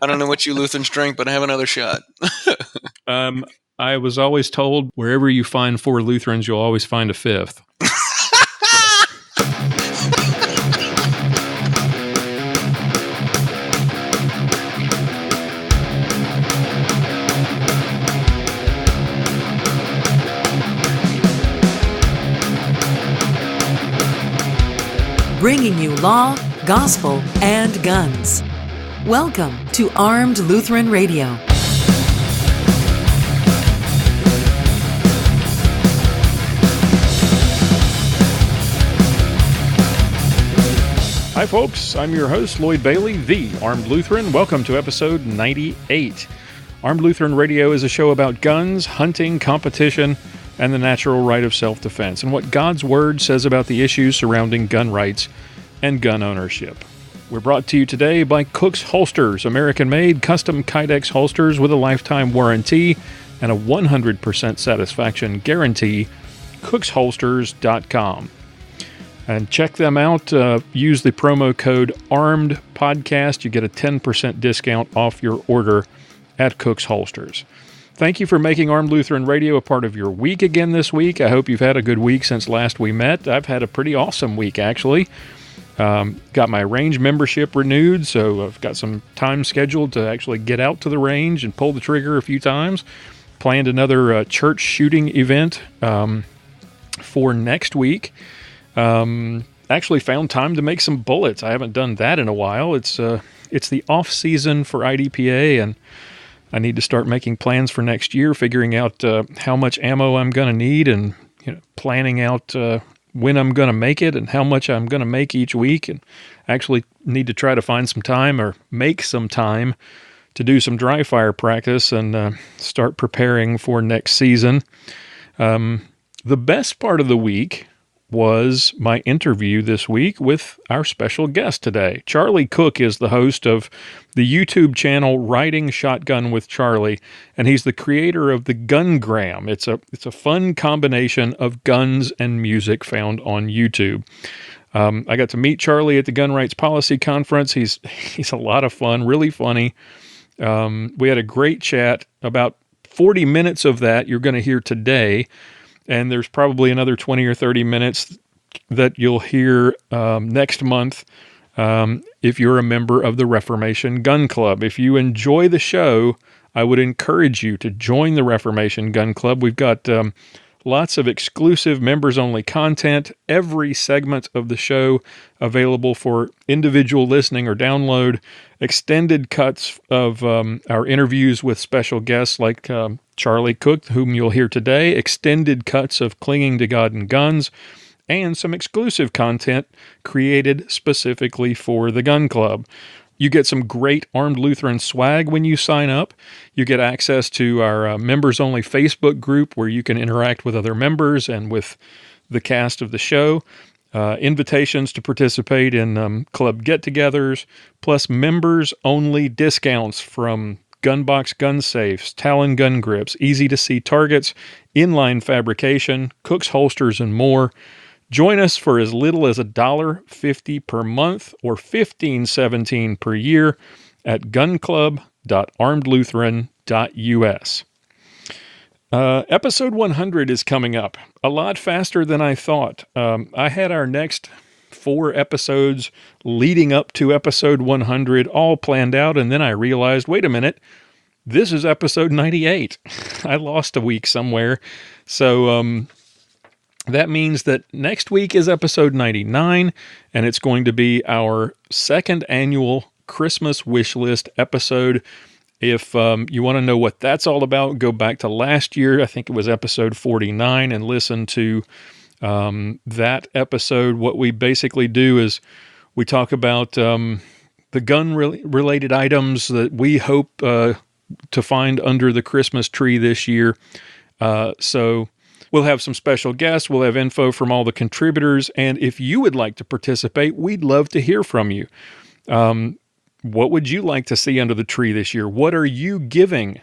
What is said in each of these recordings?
I don't know what you Lutherans drink, but I have another shot. I was always told wherever you find 4 Lutherans, you'll always find a 5th. Bringing you law, gospel, and guns. Welcome to Armed Lutheran Radio. Hi folks, I'm your host, Lloyd Bailey, the Armed Lutheran. Welcome to episode 98. Armed Lutheran Radio is a show about guns, hunting, competition, and the natural right of self-defense, and what God's Word says about the issues surrounding gun rights and gun ownership. We're brought to you today by Cook's Holsters, American-made custom Kydex holsters with a lifetime warranty and a 100% satisfaction guarantee, cooksholsters.com. And check them out. Use the promo code ARMEDPODCAST. You get a 10% discount off your order at Cook's Holsters. Thank you for making Armed Lutheran Radio a part of your week again this week. I hope you've had a good week since last we met. I've had a pretty awesome week, actually. Got my range membership renewed, so I've got some time scheduled to actually get out to the range and pull the trigger a few times. Planned another church shooting event for next week. Actually found time to make some bullets. I haven't done that in a while. It's the off season for IDPA, and I need to start making plans for next year, figuring out how much ammo I'm going to need, and planning out when I'm going to make it and how much I'm going to make each week. And actually need to try to find some time or make some time to do some dry fire practice and start preparing for next season. The best part of the week was my interview this week with our special guest today. Charlie Cook is the host of the YouTube channel Riding Shotgun with Charlie, and he's the creator of the Gungram. It's a fun combination of guns and music found on YouTube. I got to meet Charlie at the Gun Rights Policy Conference. He's a lot of fun, really funny. We had a great chat. About 40 minutes of that you're going to hear today, and there's probably another 20 or 30 minutes that you'll hear next month if you're a member of the Reformation Gun Club. If you enjoy the show, I would encourage you to join the Reformation Gun Club. We've got lots of exclusive members-only content, every segment of the show available for individual listening or download, extended cuts of our interviews with special guests like Charlie Cook, whom you'll hear today, extended cuts of Clinging to God and Guns, and some exclusive content created specifically for the Gun Club. You get some great Armed Lutheran swag when you sign up. You get access to our members-only Facebook group where you can interact with other members and with the cast of the show. Invitations to participate in club get-togethers, plus members-only discounts from Gunbox gun safes, Talon gun grips, easy-to-see targets, inline fabrication, Cook's holsters, and more. Join us for as little as $1.50 per month or $15.17 per year at gunclub.armedlutheran.us. Episode 100 is coming up a lot faster than I thought. I had our next 4 episodes leading up to episode 100 all planned out, and then I realized, wait a minute, this is episode 98. I lost a week somewhere. So that means that next week is episode 99, and it's going to be our second annual Christmas wish list episode. If you want to know what that's all about, go back to last year. I think it was episode 49, and listen to that episode. What we basically do is we talk about the gun-related items that we hope to find under the Christmas tree this year. So we'll have some special guests. We'll have info from all the contributors. And if you would like to participate, we'd love to hear from you. What would you like to see under the tree this year? What are you giving?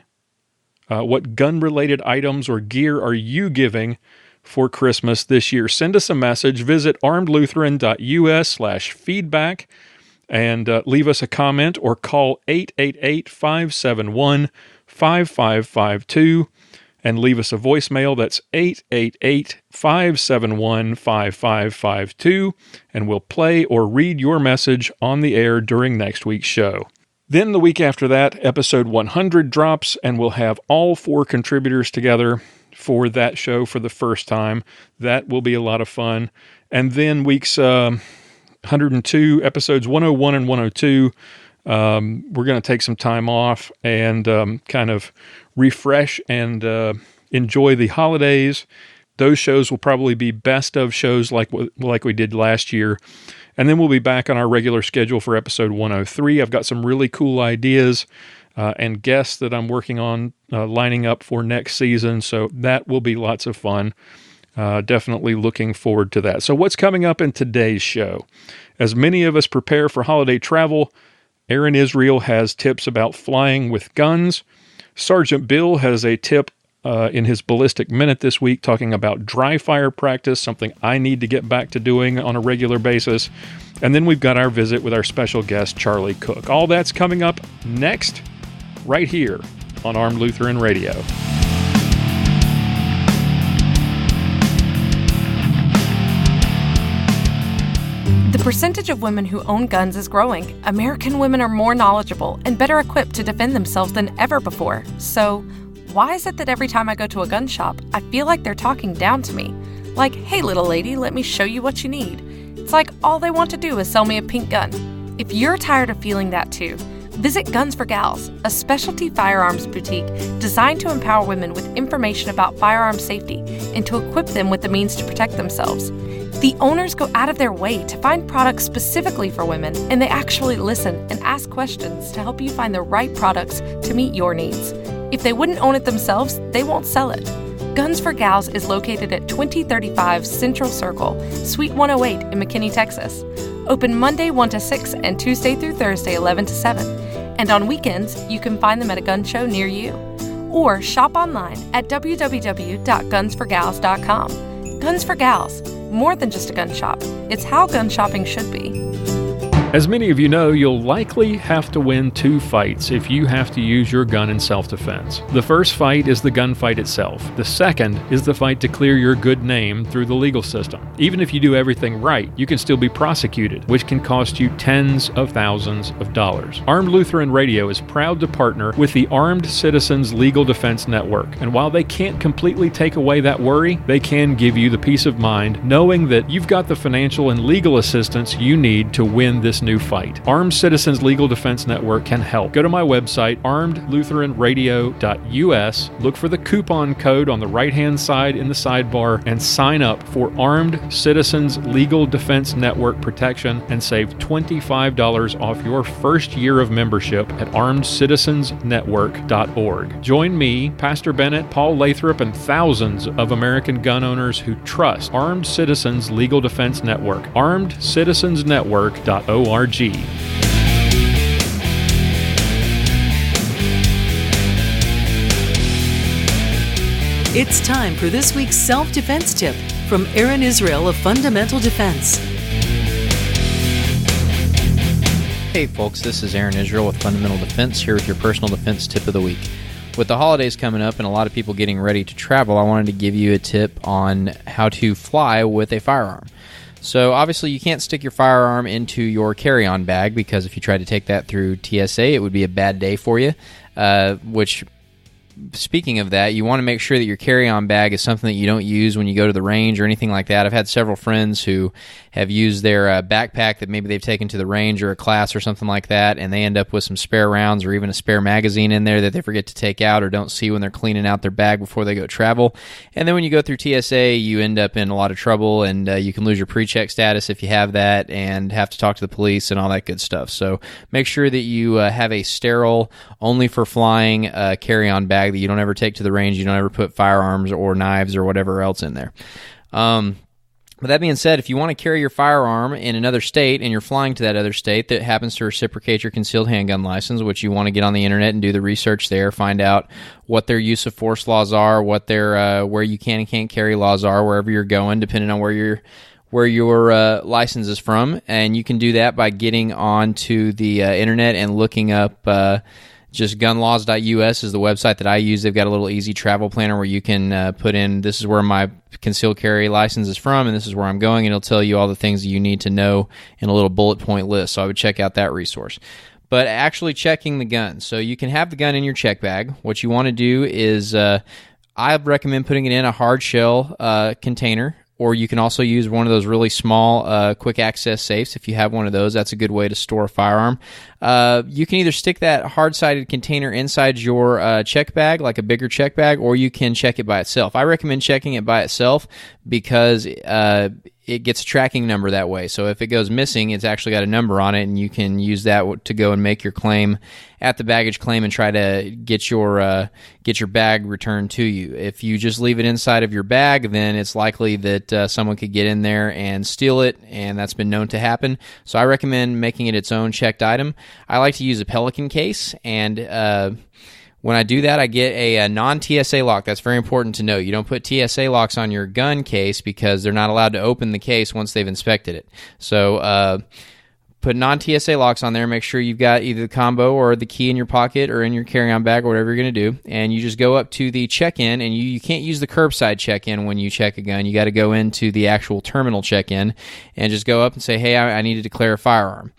What gun-related items or gear are you giving for Christmas this year? Send us a message. Visit armedlutheran.us/feedback and leave us a comment or call 888-571-5552 and leave us a voicemail. That's 888-571-5552, and we'll play or read your message on the air during next week's show. Then the week after that, episode 100 drops, and we'll have all 4 contributors together for that show for the first time. That will be a lot of fun. And then weeks 102, episodes 101 and 102, we're going to take some time off and kind of refresh and enjoy the holidays. Those shows will probably be best of shows like we did last year. And then we'll be back on our regular schedule for episode 103. I've got some really cool ideas and guests that I'm working on lining up for next season, so that will be lots of fun. Definitely looking forward to that. So what's coming up in today's show? As many of us prepare for holiday travel, Aaron Israel has tips about flying with guns. Sergeant Bill has a tip in his Ballistic Minute this week talking about dry fire practice, something I need to get back to doing on a regular basis. And then we've got our visit with our special guest, Charlie Cook. All that's coming up next, right here on Armed Lutheran Radio. The percentage of women who own guns is growing. American women are more knowledgeable and better equipped to defend themselves than ever before. So, why is it that every time I go to a gun shop, I feel like they're talking down to me? Like, hey little lady, let me show you what you need. It's like all they want to do is sell me a pink gun. If you're tired of feeling that too, visit Guns for Gals, a specialty firearms boutique designed to empower women with information about firearm safety and to equip them with the means to protect themselves. The owners go out of their way to find products specifically for women, and they actually listen and ask questions to help you find the right products to meet your needs. If they wouldn't own it themselves, they won't sell it. Guns for Gals is located at 2035 Central Circle, Suite 108 in McKinney, Texas. Open Monday 1 to 6 and Tuesday through Thursday 11 to 7. And on weekends, you can find them at a gun show near you. Or shop online at www.gunsforgals.com. Guns for Gals, more than just a gun shop. It's how gun shopping should be. As many of you know, you'll likely have to win 2 fights if you have to use your gun in self-defense. The first fight is the gunfight itself. The second is the fight to clear your good name through the legal system. Even if you do everything right, you can still be prosecuted, which can cost you tens of thousands of dollars. Armed Lutheran Radio is proud to partner with the Armed Citizens Legal Defense Network, and while they can't completely take away that worry, they can give you the peace of mind knowing that you've got the financial and legal assistance you need to win this new fight. Armed Citizens Legal Defense Network can help. Go to my website, armedlutheranradio.us, look for the coupon code on the right-hand side in the sidebar, and sign up for Armed Citizens Legal Defense Network protection and save $25 off your first year of membership at armedcitizensnetwork.org. Join me, Pastor Bennett, Paul Lathrop, and thousands of American gun owners who trust Armed Citizens Legal Defense Network. armedcitizensnetwork.org. It's time for this week's self-defense tip from Aaron Israel of Fundamental Defense. Hey folks, this is Aaron Israel with Fundamental Defense here with your personal defense tip of the week. With the holidays coming up and a lot of people getting ready to travel, I wanted to give you a tip on how to fly with a firearm. So obviously you can't stick your firearm into your carry-on bag because if you try to take that through TSA, it would be a bad day for you, which... Speaking of that, you want to make sure that your carry-on bag is something that you don't use when you go to the range or anything like that. I've had several friends who have used their backpack that maybe they've taken to the range or a class or something like that, and they end up with some spare rounds or even a spare magazine in there that they forget to take out or don't see when they're cleaning out their bag before they go travel. And then when you go through TSA, you end up in a lot of trouble, and you can lose your pre-check status if you have that and have to talk to the police and all that good stuff. So make sure that you have a sterile, only for flying carry-on bag that you don't ever take to the range. You don't ever put firearms or knives or whatever else in there. With that being said, if you want to carry your firearm in another state and you're flying to that other state that happens to reciprocate your concealed handgun license, which you want to get on the internet and do the research there, find out what their use of force laws are, what their where you can and can't carry laws are, wherever you're going, depending on where where your license is from, and you can do that by getting onto the internet and looking up just gunlaws.us is the website that I use. They've got a little easy travel planner where you can put in, this is where my concealed carry license is from, and this is where I'm going, and it'll tell you all the things that you need to know in a little bullet point list. So I would check out that resource. But actually checking the gun. So you can have the gun in your check bag. What you want to do is, I recommend putting it in a hard shell container, or you can also use one of those really small quick access safes. If you have one of those, that's a good way to store a firearm. You can either stick that hard-sided container inside your check bag, like a bigger check bag, or you can check it by itself. I recommend checking it by itself because it gets a tracking number that way. So if it goes missing, it's actually got a number on it, and you can use that to go and make your claim at the baggage claim and try to get your bag returned to you. If you just leave it inside of your bag, then it's likely that someone could get in there and steal it, and that's been known to happen. So I recommend making it its own checked item. I like to use a Pelican case, and when I do that, I get a non-TSA lock. That's very important to know. You don't put TSA locks on your gun case because they're not allowed to open the case once they've inspected it. So put non-TSA locks on there. Make sure you've got either the combo or the key in your pocket or in your carry-on bag or whatever you're going to do. And you just go up to the check-in, and you can't use the curbside check-in when you check a gun. You got to go into the actual terminal check-in and just go up and say, hey, I need to declare a firearm.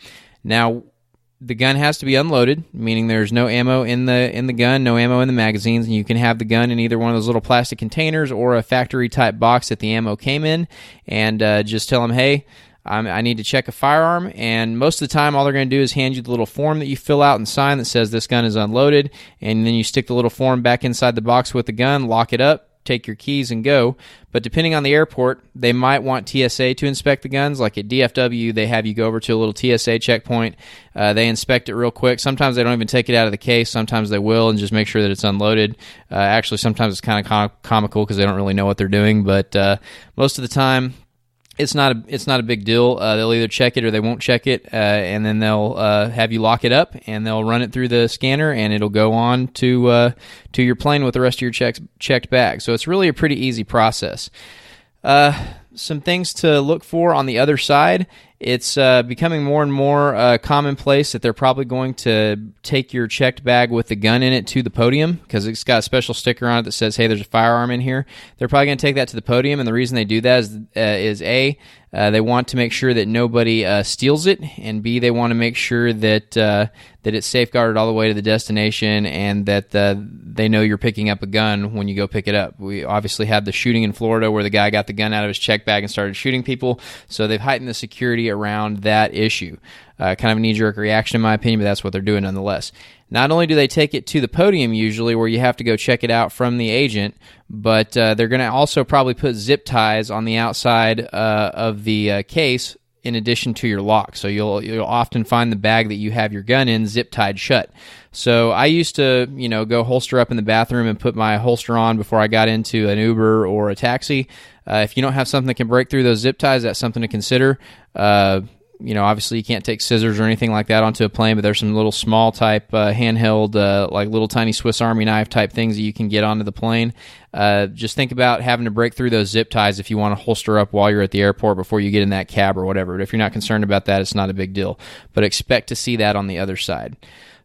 Now, the gun has to be unloaded, meaning there's no ammo in the gun, no ammo in the magazines, and you can have the gun in either one of those little plastic containers or a factory-type box that the ammo came in, and just tell them, hey, I need to check a firearm, and most of the time all they're going to do is hand you the little form that you fill out and sign that says this gun is unloaded, and then you stick the little form back inside the box with the gun, lock it up, take your keys and go. But depending on the airport, they might want TSA to inspect the guns. Like at DFW, they have you go over to a little TSA checkpoint. They inspect it real quick. Sometimes they don't even take it out of the case. Sometimes they will and just make sure that it's unloaded. Actually, sometimes it's kind of comical because they don't really know what they're doing. But most of the time, it's not a big deal. They'll either check it or they won't check it, and then they'll have you lock it up, and they'll run it through the scanner, and it'll go on to your plane with the rest of your checked bag. So it's really a pretty easy process. Some things to look for on the other side. It's becoming more and more commonplace that they're probably going to take your checked bag with the gun in it to the podium because it's got a special sticker on it that says, hey, there's a firearm in here. They're probably going to take that to the podium, and the reason they do that is A, they want to make sure that nobody steals it, and B, they want to make sure that it's safeguarded all the way to the destination and that they know you're picking up a gun when you go pick it up. We obviously had the shooting in Florida where the guy got the gun out of his check bag and started shooting people, so they've heightened the security around that issue. Kind of a knee-jerk reaction in my opinion, but that's what they're doing nonetheless. Not only do they take it to the podium usually where you have to go check it out from the agent, but they're going to also probably put zip ties on the outside of the case in addition to your lock. So you'll often find the bag that you have your gun in zip tied shut. So I used to, go holster up in the bathroom and put my holster on before I got into an Uber or a taxi. If you don't have something that can break through those zip ties, that's something to consider. Obviously you can't take scissors or anything like that onto a plane, but there's some little small type handheld, like little tiny Swiss Army knife type things that you can get onto the plane. Just think about having to break through those zip ties if you want to holster up while you're at the airport before you get in that cab or whatever. But if you're not concerned about that, it's not a big deal. But expect to see that on the other side.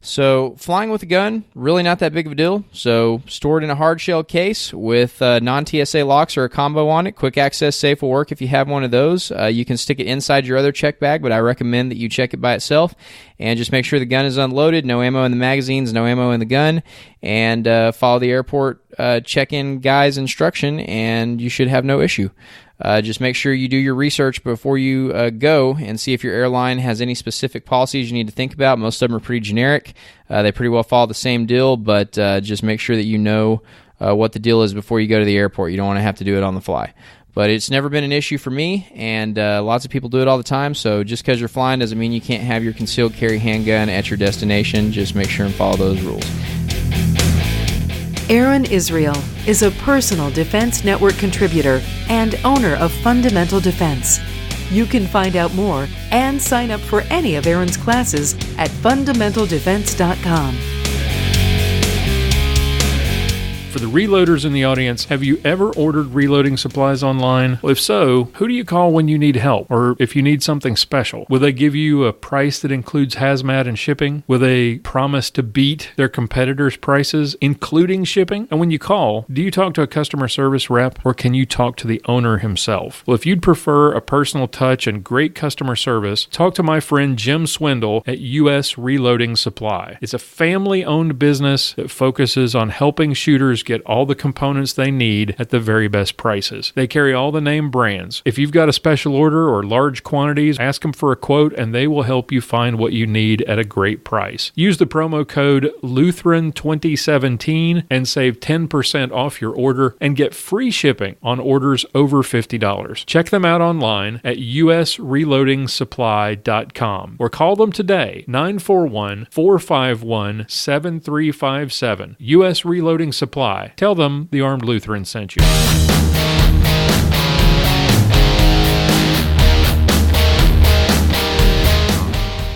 So flying with a gun, really not that big of a deal. So store it in a hard shell case with non-TSA locks or a combo on it. Quick access safe will work if you have one of those. You can stick it inside your other check bag, but I recommend that you check it by itself. And just make sure the gun is unloaded, no ammo in the magazines, no ammo in the gun, and follow the airport check-in guy's instruction, and you should have no issue. Just make sure you do your research before you go and see if your airline has any specific policies you need to think about. Most of them are pretty generic. They pretty well follow the same deal, but just make sure that you know what the deal is before you go to the airport. You don't want to have to do it on the fly. But it's never been an issue for me, and lots of people do it all the time, so just because you're flying doesn't mean you can't have your concealed carry handgun at your destination. Just make sure and follow those rules. Aaron Israel is a Personal Defense Network contributor and owner of Fundamental Defense. You can find out more and sign up for any of Aaron's classes at fundamentaldefense.com. For the reloaders in the audience, have you ever ordered reloading supplies online? Well, if so, who do you call when you need help, or if you need something special? Will they give you a price that includes hazmat and shipping? Will they promise to beat their competitors' prices, including shipping? And when you call, do you talk to a customer service rep, or can you talk to the owner himself? Well, if you'd prefer a personal touch and great customer service, talk to my friend Jim Swindle at U.S. Reloading Supply. It's a family-owned business that focuses on helping shooters get all the components they need at the very best prices. They carry all the name brands. If you've got a special order or large quantities, ask them for a quote and they will help you find what you need at a great price. Use the promo code Lutheran2017 and save 10% off your order and get free shipping on orders over $50. Check them out online at usreloadingsupply.com or call them today, 941-451-7357. U.S. Reloading Supply. Tell them the Armed Lutheran sent you.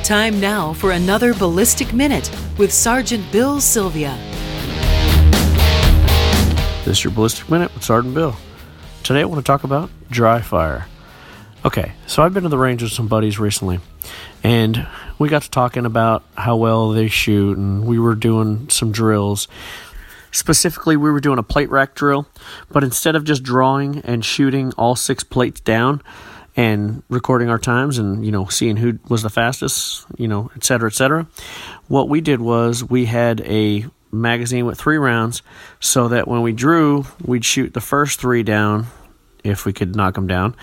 Time now for another Ballistic Minute with Sergeant Bill Silvia. This is your Ballistic Minute with Sergeant Bill. Today I want to talk about dry fire. Okay, so I've been to the range with some buddies recently, and we got to talking about how well they shoot, and we were doing some drills. Specifically, we were doing a plate rack drill, but instead of just drawing and shooting all 6 plates down and recording our times and, seeing who was the fastest, et cetera, what we did was we had a magazine with 3 rounds so that when we drew, we'd shoot the first 3 down, if we could knock them down,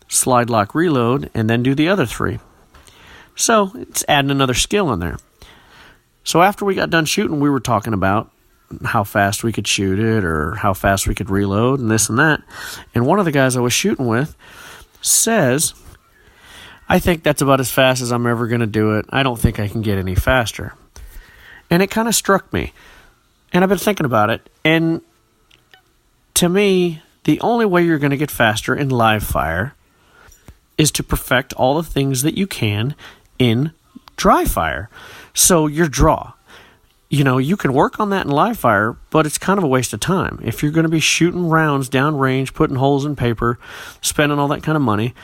slide lock reload, and then do the other 3. So it's adding another skill in there. So after we got done shooting, we were talking about how fast we could shoot it or how fast we could reload and this and that. And one of the guys I was shooting with says, I think that's about as fast as I'm ever going to do it. I don't think I can get any faster. And it kind of struck me. And I've been thinking about it. And to me, the only way you're going to get faster in live fire is to perfect all the things that you can in dry fire. So your draw. You can work on that in live fire, but it's kind of a waste of time. If you're going to be shooting rounds downrange, putting holes in paper, spending all that kind of money,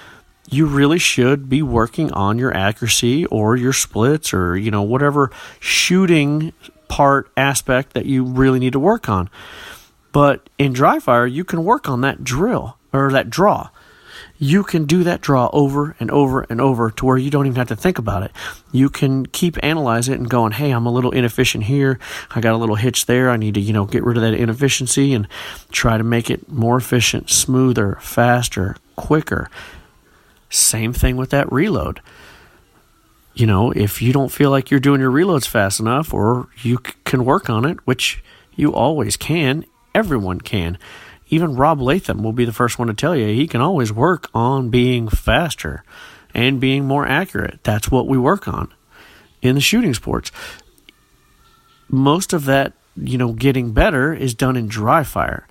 you really should be working on your accuracy or your splits or, whatever shooting part aspect that you really need to work on. But in dry fire, you can work on that drill or that draw. You can do that draw over and over and over to where you don't even have to think about it. You can keep analyzing it and going, hey, I'm a little inefficient here. I got a little hitch there. I need to, get rid of that inefficiency and try to make it more efficient, smoother, faster, quicker. Same thing with that reload. If you don't feel like you're doing your reloads fast enough, or you can work on it, which you always can, everyone can. Even Rob Latham will be the first one to tell you he can always work on being faster and being more accurate. That's what we work on in the shooting sports. Most of that, getting better is done in dry fire.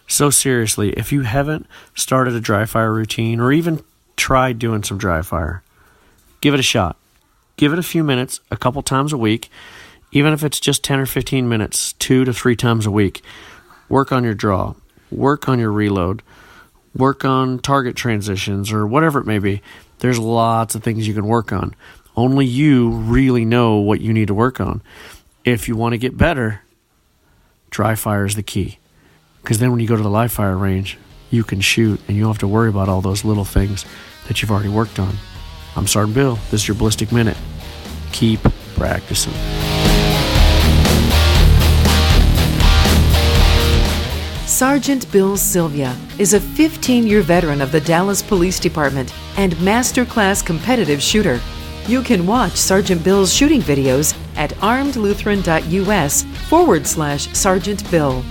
So seriously, if you haven't started a dry fire routine or even tried doing some dry fire, give it a shot. Give it a few minutes, a couple times a week, even if it's just 10 or 15 minutes, 2 to 3 times a week. Work on your draw. Work on your reload, work on target transitions, or whatever it may be. There's lots of things you can work on. Only you really know what you need to work on. If you want to get better, dry fire is the key. Because then when you go to the live fire range, you can shoot, and you don't have to worry about all those little things that you've already worked on. I'm Sergeant Bill. This is your Ballistic Minute. Keep practicing. Sergeant Bill Silvia is a 15-year veteran of the Dallas Police Department and masterclass competitive shooter. You can watch Sergeant Bill's shooting videos at armedlutheran.us/Sergeant Bill.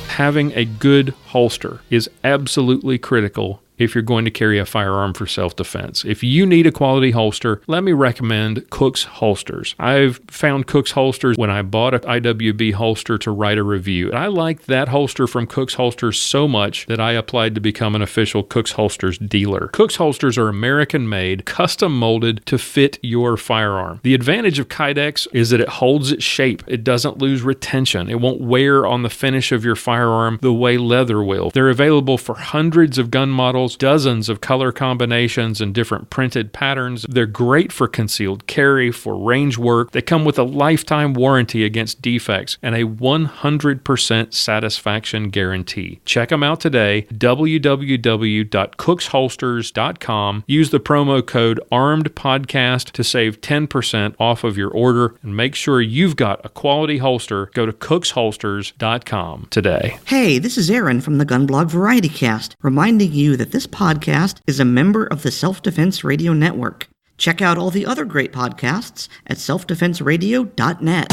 Having a good holster is absolutely critical if you're going to carry a firearm for self-defense. If you need a quality holster, let me recommend Cook's Holsters. I've found Cook's Holsters when I bought an IWB holster to write a review. I liked that holster from Cook's Holsters so much that I applied to become an official Cook's Holsters dealer. Cook's Holsters are American-made, custom-molded to fit your firearm. The advantage of Kydex is that it holds its shape. It doesn't lose retention. It won't wear on the finish of your firearm the way leather will. They're available for hundreds of gun models, dozens of color combinations, and different printed patterns. They're great for concealed carry, for range work. They come with a lifetime warranty against defects and a 100% satisfaction guarantee. Check them out today, www.cooksholsters.com. Use the promo code ARMEDPODCAST to save 10% off of your order, and make sure you've got a quality holster. Go to cooksholsters.com today. Hey, this is Aaron from the Gun Blog Variety Cast, reminding you that this podcast is a member of the Self-Defense Radio Network. Check out all the other great podcasts at selfdefenseradio.net.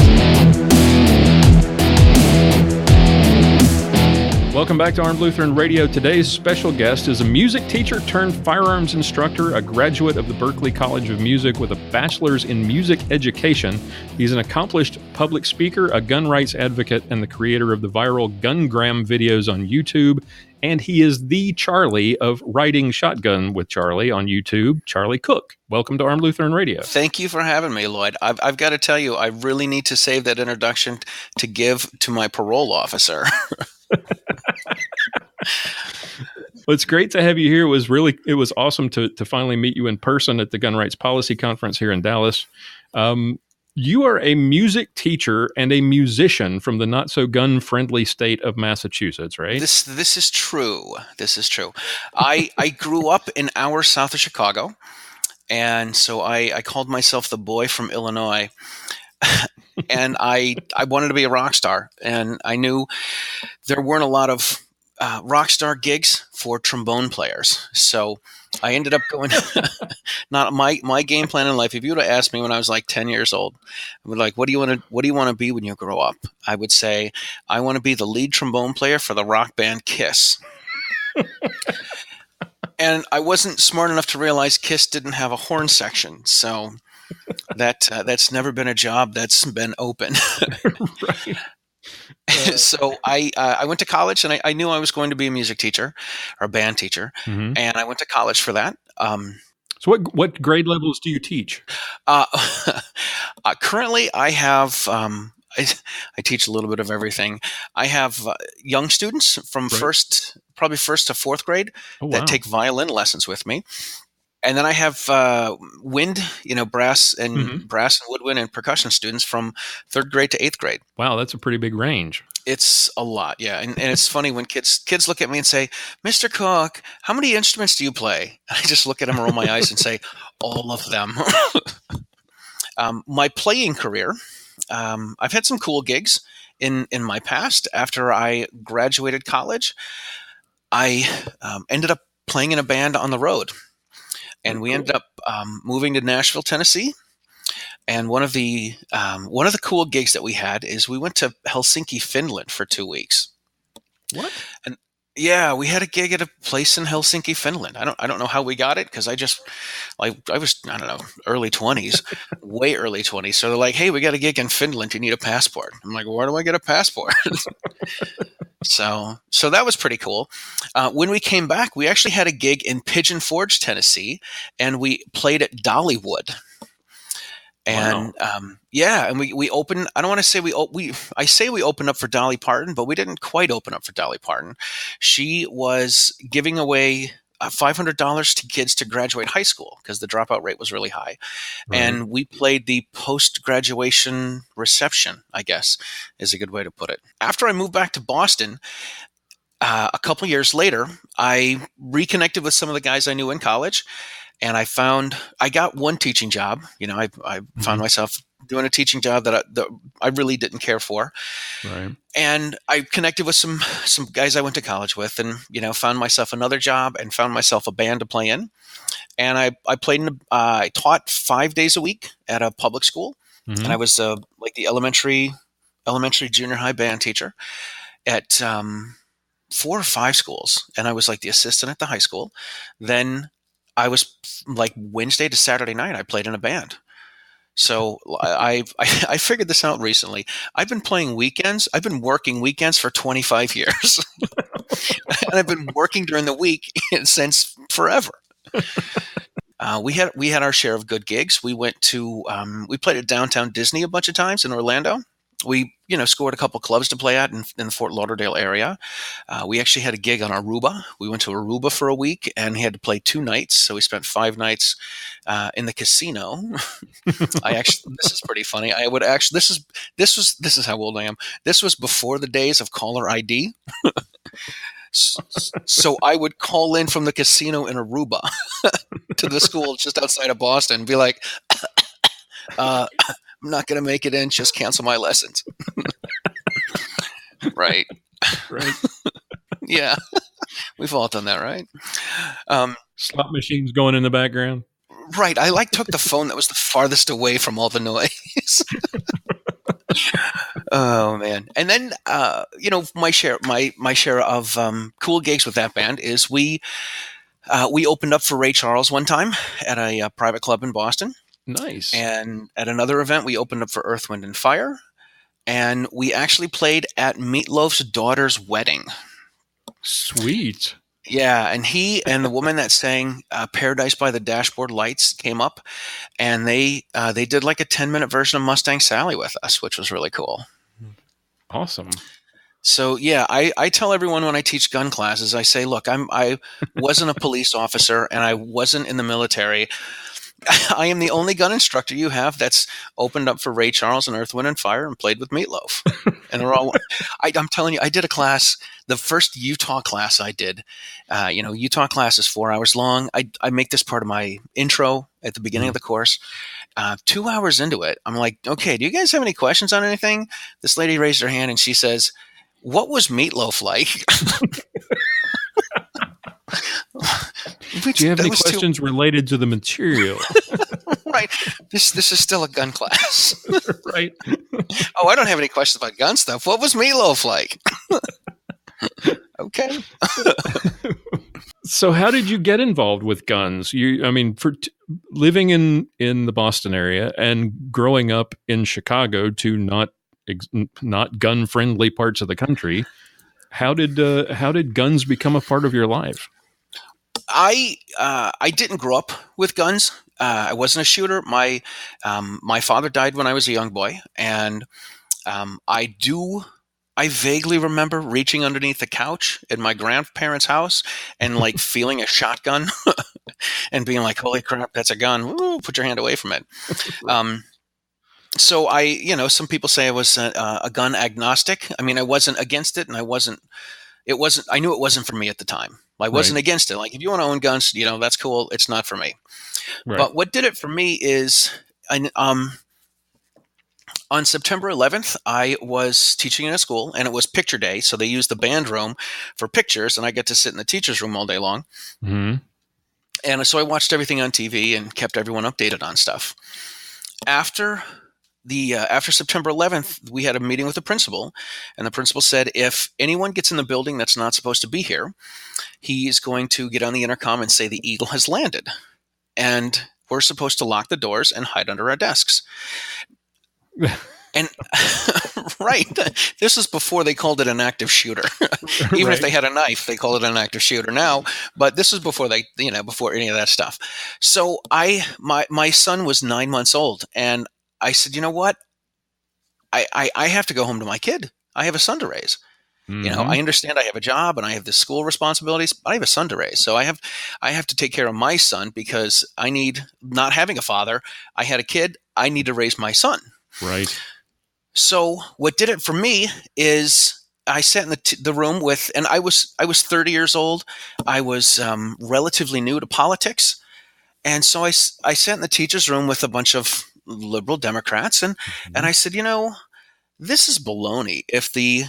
Welcome back to Armed Lutheran Radio. Today's special guest is a music teacher turned firearms instructor, a graduate of the Berklee College of Music with a bachelor's in music education. He's an accomplished public speaker, a gun rights advocate, and the creator of the viral Gungram videos on YouTube. And he is the Charlie of Riding Shotgun with Charlie on YouTube, Charlie Cook. Welcome to Armed Lutheran Radio. Thank you for having me, Lloyd. I've got to tell you, I really need to save that introduction to give to my parole officer. Well, it's great to have you here. It was awesome to finally meet you in person at the Gun Rights Policy Conference here in Dallas. You are a music teacher and a musician from the not so gun friendly state of Massachusetts, right? This is true. This is true. I grew up in hours south of Chicago, and so I called myself the boy from Illinois. And I wanted to be a rock star, and I knew there weren't a lot of rock star gigs for trombone players. So I ended up going, not my game plan in life. If you would have asked me when I was like 10 years old, I would like, what do you want to be when you grow up? I would say, I want to be the lead trombone player for the rock band Kiss. And I wasn't smart enough to realize Kiss didn't have a horn section. So that's never been a job that's been open. Right. So I went to college, and I knew I was going to be a music teacher or a band teacher, and I went to college for that. So what grade levels do you teach? Currently, I have I teach a little bit of everything. I have young students from probably first to fourth grade that take violin lessons with me. And then I have wind, brass and woodwind and percussion students from third grade to eighth grade. Wow, that's a pretty big range. It's a lot, yeah. And it's funny when kids look at me and say, "Mr. Cook, how many instruments do you play?" I just look at them, roll my eyes, and say, "All of them." My playing career, I've had some cool gigs in my past. After I graduated college, I ended up playing in a band on the road. And we ended up moving to Nashville, Tennessee. And one of the cool gigs that we had is we went to Helsinki, Finland for 2 weeks. What? And yeah, we had a gig at a place in Helsinki, Finland. I don't know how we got it, because I was early 20s, way early 20s. So they're like, "Hey, we got a gig in Finland. You need a passport." I'm like, "Where do I get a passport?" So that was pretty cool. When we came back, we actually had a gig in Pigeon Forge, Tennessee, and we played at Dollywood. And and we opened. I don't want to say we opened up for Dolly Parton, but we didn't quite open up for Dolly Parton. She was giving away $500 to kids to graduate high school because the dropout rate was really high. Right. And we played the post-graduation reception, I guess is a good way to put it. After I moved back to Boston, a couple years later, I reconnected with some of the guys I knew in college, and I got one teaching job. I found myself doing a teaching job that I really didn't care for. Right. And I connected with some guys I went to college with, and found myself another job and found myself a band to play in. And I taught 5 days a week at a public school, and I was like the elementary junior high band teacher at 4 or 5 schools, and I was like the assistant at the high school. Then I was like Wednesday to Saturday night, I played in a band. So I figured this out recently. I've been playing weekends. I've been working weekends for 25 years, and I've been working during the week since forever. We had our share of good gigs. We went to we played at Downtown Disney a bunch of times in Orlando. We scored a couple clubs to play at in the Fort Lauderdale area. We actually had a gig on Aruba. We went to Aruba for a week and had to play 2 nights. So we spent 5 nights in the casino. This is pretty funny. This is how old I am. This was before the days of caller ID. So I would call in from the casino in Aruba to the school just outside of Boston and be like, I'm not going to make it in. Just cancel my lessons. Right. Yeah. We've all done that, right? Slot machines going in the background. Right. I took the phone that was the farthest away from all the noise. Oh man. And then, my share of cool gigs with that band is we opened up for Ray Charles one time at a private club in Boston. Nice. And at another event, we opened up for Earth, Wind and Fire. And we actually played at Meatloaf's daughter's wedding. Sweet. Yeah, and he and the woman that sang "Paradise by the Dashboard Lights" came up, and they did like a 10-minute version of Mustang Sally with us, which was really cool. Awesome. So yeah, I tell everyone when I teach gun classes, I say, look, I wasn't a police officer and I wasn't in the military. I am the only gun instructor you have that's opened up for Ray Charles and Earth, Wind and Fire and played with Meatloaf. And they're all. I'm telling you, I did a class. The first Utah class I did, Utah class is 4 hours long. I make this part of my intro at the beginning of the course. 2 hours into it, I'm like, okay, do you guys have any questions on anything? This lady raised her hand and she says, "What was Meatloaf like?" Do you have any questions related to the material? Right. This is still a gun class. Right. Oh, I don't have any questions about gun stuff. What was Meatloaf like? Okay. So how did you get involved with guns? Living in the Boston area and growing up in Chicago to not gun-friendly parts of the country, how did guns become a part of your life? I didn't grow up with guns. I wasn't a shooter. My father died when I was a young boy, and I vaguely remember reaching underneath the couch in my grandparents' house and like feeling a shotgun and being like, "Holy crap, that's a gun! Ooh, put your hand away from it." So some people say I was a gun agnostic. I mean, I wasn't against it, and I knew it wasn't for me at the time. I wasn't against it. Like, if you want to own guns, that's cool. It's not for me. Right. But what did it for me is, on September 11th, I was teaching in a school, and it was picture day. So they used the band room for pictures, and I get to sit in the teacher's room all day long. Mm-hmm. And so I watched everything on TV and kept everyone updated on stuff. After September 11th, we had a meeting with the principal, and the principal said, if anyone gets in the building that's not supposed to be here, he's going to get on the intercom and say the Eagle has landed. And we're supposed to lock the doors and hide under our desks. And right, this is before they called it an active shooter. Even if they had a knife, they called it an active shooter now. But this is before before any of that stuff. So my son was 9 months old, and I said, you know what? I have to go home to my kid. I have a son to raise. Mm-hmm. I understand I have a job and I have the school responsibilities, but I have a son to raise. So I have to take care of my son because I need, not having a father, I had a kid, I need to raise my son. Right. So what did it for me is I sat in the room with, and I was 30 years old. I was relatively new to politics. And so I sat in the teacher's room with a bunch of liberal Democrats, and I said, this is baloney. If the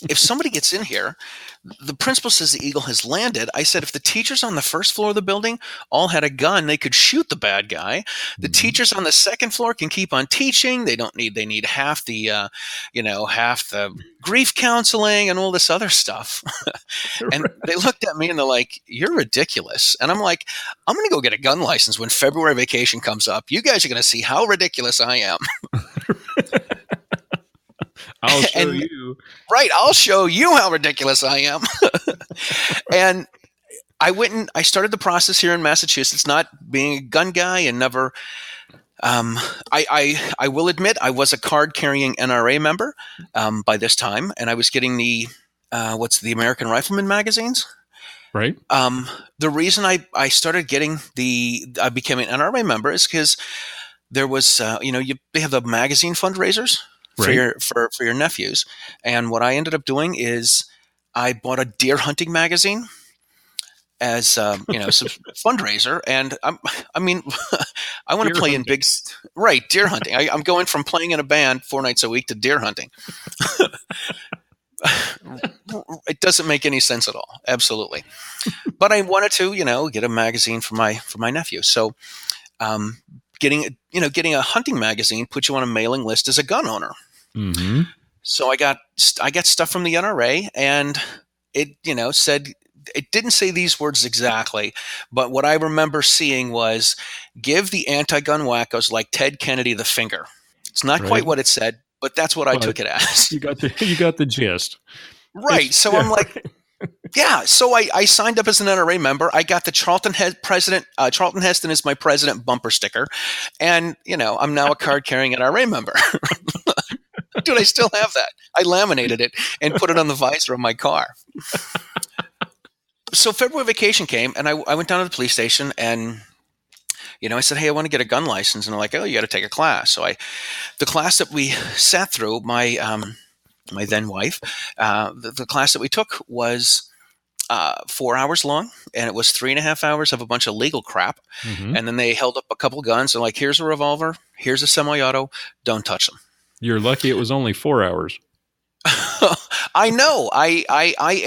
if somebody gets in here, the principal says the eagle has landed. I said, if the teachers on the first floor of the building all had a gun, they could shoot the bad guy. The teachers on the second floor can keep on teaching. They need half the, half the grief counseling and all this other stuff. And they looked at me and they're like, you're ridiculous. And I'm like, I'm going to go get a gun license when February vacation comes up. You guys are going to see how ridiculous I am. I'll show you. Right. I'll show you how ridiculous I am. And I went and I started the process here in Massachusetts, not being a gun guy and never. I will admit I was a card carrying NRA member by this time, and I was getting the American Rifleman magazines. Right. The reason I started getting I became an NRA member is because there was they have the magazine fundraisers. Right. For your nephews. And what I ended up doing is I bought a deer hunting magazine as some fundraiser. And I want to play in big, right, deer hunting. I'm going from playing in a band 4 nights a week to deer hunting. It doesn't make any sense at all. Absolutely. But I wanted to, get a magazine for my nephew. So getting a hunting magazine puts you on a mailing list as a gun owner. Mm-hmm. So I got stuff from the NRA, and it said, it didn't say these words exactly, but what I remember seeing was, give the anti-gun wackos like Ted Kennedy the finger. It's not quite what it said, but that's what I took it as. You got the gist. Right. So I'm like, yeah. So I signed up as an NRA member. I got the Charlton Heston is my president bumper sticker. And, I'm now a card carrying NRA member. Dude, I still have that. I laminated it and put it on the visor of my car. So February vacation came, and I went down to the police station, and I said, hey, I want to get a gun license. And they're like, oh, you got to take a class. So the class that we sat through, my then wife, the class that we took was 4 hours long, and it was 3.5 hours of a bunch of legal crap. Mm-hmm. And then they held up a couple guns. They're like, here's a revolver, here's a semi-auto, don't touch them. You're lucky it was only 4 hours. I know. I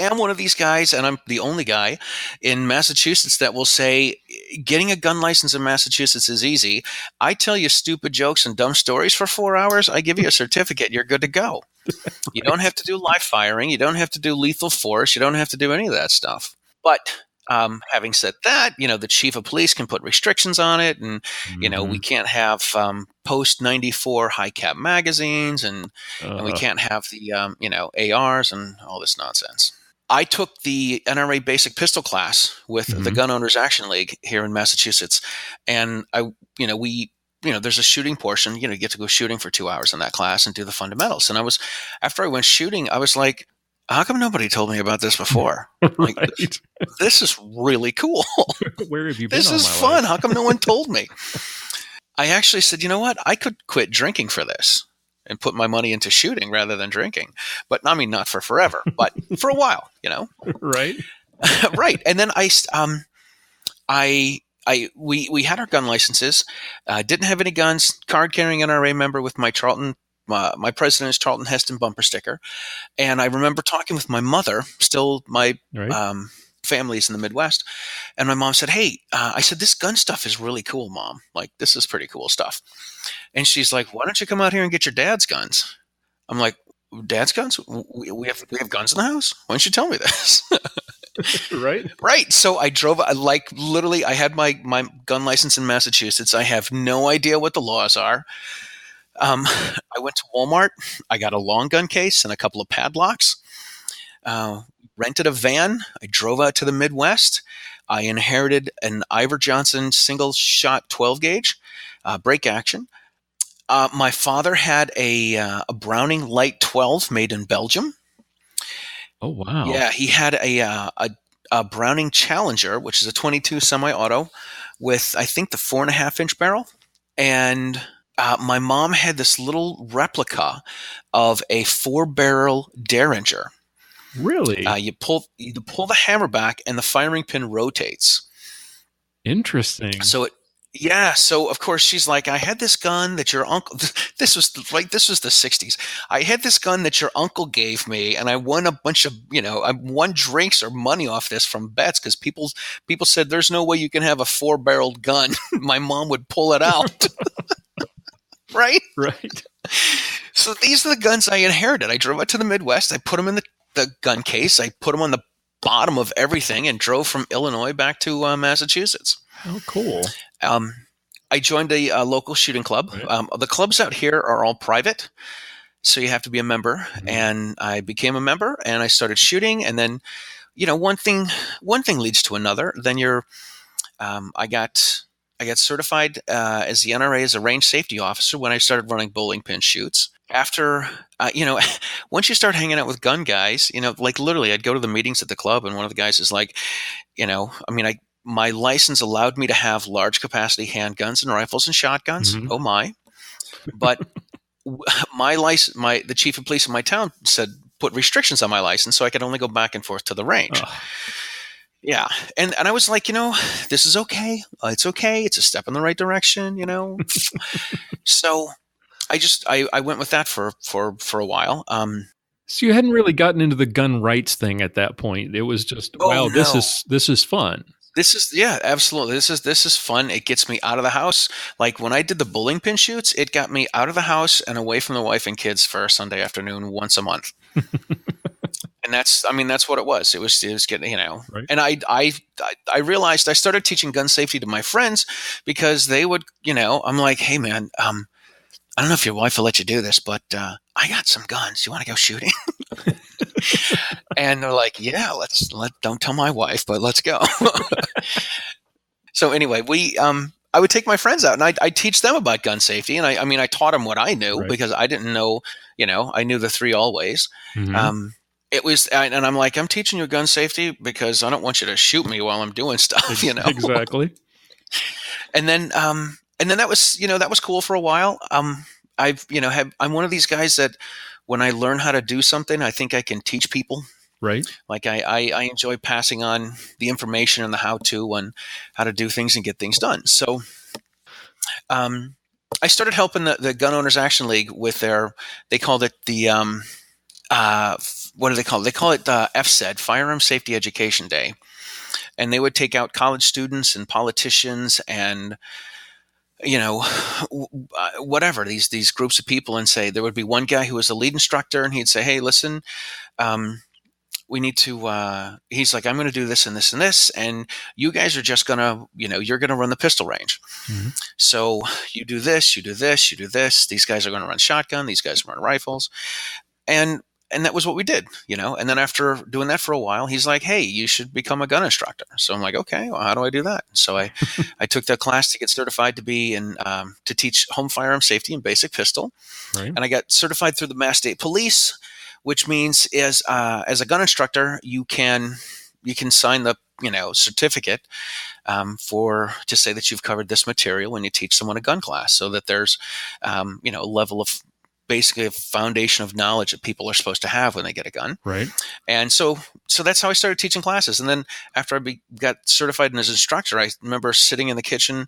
am one of these guys, and I'm the only guy in Massachusetts that will say getting a gun license in Massachusetts is easy. I tell you stupid jokes and dumb stories for 4 hours. I give you a certificate. You're good to go. You don't have to do live firing. You don't have to do lethal force. You don't have to do any of that stuff. But having said that, the chief of police can put restrictions on it, and we can't have post 94 high cap magazines, and we can't have the ARs and all this nonsense. I took the NRA basic pistol class with the Gun Owners Action League here in Massachusetts, and there's a shooting portion. You get to go shooting for 2 hours in that class and do the fundamentals. And after I went shooting, I was like, how come nobody told me about this before? Like, Right. this is really cool. Where have you been? This is fun. How come no one told me? I actually said, you know what? I could quit drinking for this and put my money into shooting rather than drinking. But I mean, not for forever, but for a while, Right. Right. And then we had our gun licenses, didn't have any guns, card carrying NRA member with my Charlton. My president is Charlton Heston bumper sticker. And I remember talking with my mother, still my family's in the Midwest. And my mom said, hey, I said, this gun stuff is really cool, Mom. Like, this is pretty cool stuff. And she's like, why don't you come out here and get your dad's guns? I'm like, dad's guns? We have guns in the house? Why don't you tell me this? Right. Right. So I drove, literally, I had my gun license in Massachusetts. I have no idea what the laws are. I went to Walmart. I got a long gun case and a couple of padlocks. Rented a van. I drove out to the Midwest. I inherited an Iver Johnson single shot 12 gauge break action. My father had a Browning Light 12 made in Belgium. Oh wow! Yeah, he had a Browning Challenger, which is a 22 semi-auto with, I think, the 4.5-inch barrel. And my mom had this little replica of a 4-barrel Derringer. Really? You pull the hammer back, and the firing pin rotates. Interesting. So Yeah, so of course she's like, I had this gun that your uncle. This was the '60s. I had this gun that your uncle gave me, and I won a bunch of, I won drinks or money off this from bets because people said there's no way you can have a 4-barreled gun. My mom would pull it out, right? Right. So these are the guns I inherited. I drove out to the Midwest. I put them in the gun case. I put them on the bottom of everything and drove from Illinois back to Massachusetts. Oh, cool. I joined a local shooting club. Right. The clubs out here are all private, so you have to be a member. Mm-hmm. And I became a member, and I started shooting. And then, one thing leads to another. Then I got certified as the NRA as a range safety officer when I started running bowling pin shoots. After, once you start hanging out with gun guys, like literally, I'd go to the meetings at the club, and one of the guys is like, my license allowed me to have large capacity handguns and rifles and shotguns. Mm-hmm. Oh my! But the chief of police in my town put restrictions on my license, so I could only go back and forth to the range. Oh. Yeah, and I was like, this is okay. It's okay. It's a step in the right direction. So I went with that for a while. So you hadn't really gotten into the gun rights thing at that point. It was just, wow, no. this is fun. Absolutely. This is fun. It gets me out of the house. Like when I did the bowling pin shoots, it got me out of the house and away from the wife and kids for a Sunday afternoon once a month. And that's what it was. It was getting, Right. And I realized I started teaching gun safety to my friends because they would, I'm like, hey man, I don't know if your wife will let you do this, but I got some guns. You want to go shooting? And they're like, yeah, don't tell my wife, but let's go. So anyway, I would take my friends out and I'd teach them about gun safety. And I taught them what I knew because I didn't know, I knew the 3 always. Mm-hmm. It was, and I'm like, I'm teaching you gun safety because I don't want you to shoot me while I'm doing stuff, Exactly. And then that was cool for a while. I'm one of these guys that when I learn how to do something, I think I can teach people. Right. Like I enjoy passing on the information and the how-to and how to do things and get things done. So I started helping the Gun Owners Action League with they called it the, what do they call it? They call it FSED, Firearm Safety Education Day. And they would take out college students and politicians and whatever, these groups of people, and say there would be one guy who was the lead instructor, and he'd say, hey, listen, we need to, he's like, I'm going to do this and this and this, and you guys are just going to, you're going to run the pistol range. Mm-hmm. So you do this, you do this, you do this. These guys are going to run shotgun. These guys run rifles. And that was what we did, and then after doing that for a while, he's like, hey, you should become a gun instructor. So I'm like, okay, well, how do I do that? So I took the class to get certified to be to teach home firearm safety and basic pistol. Right. And I got certified through the Mass State Police, which means as a gun instructor, you can sign the, certificate to say that you've covered this material when you teach someone a gun class, so that there's, a level of basically a foundation of knowledge that people are supposed to have when they get a gun. Right. And so that's how I started teaching classes. And then after I got certified as an instructor, I remember sitting in the kitchen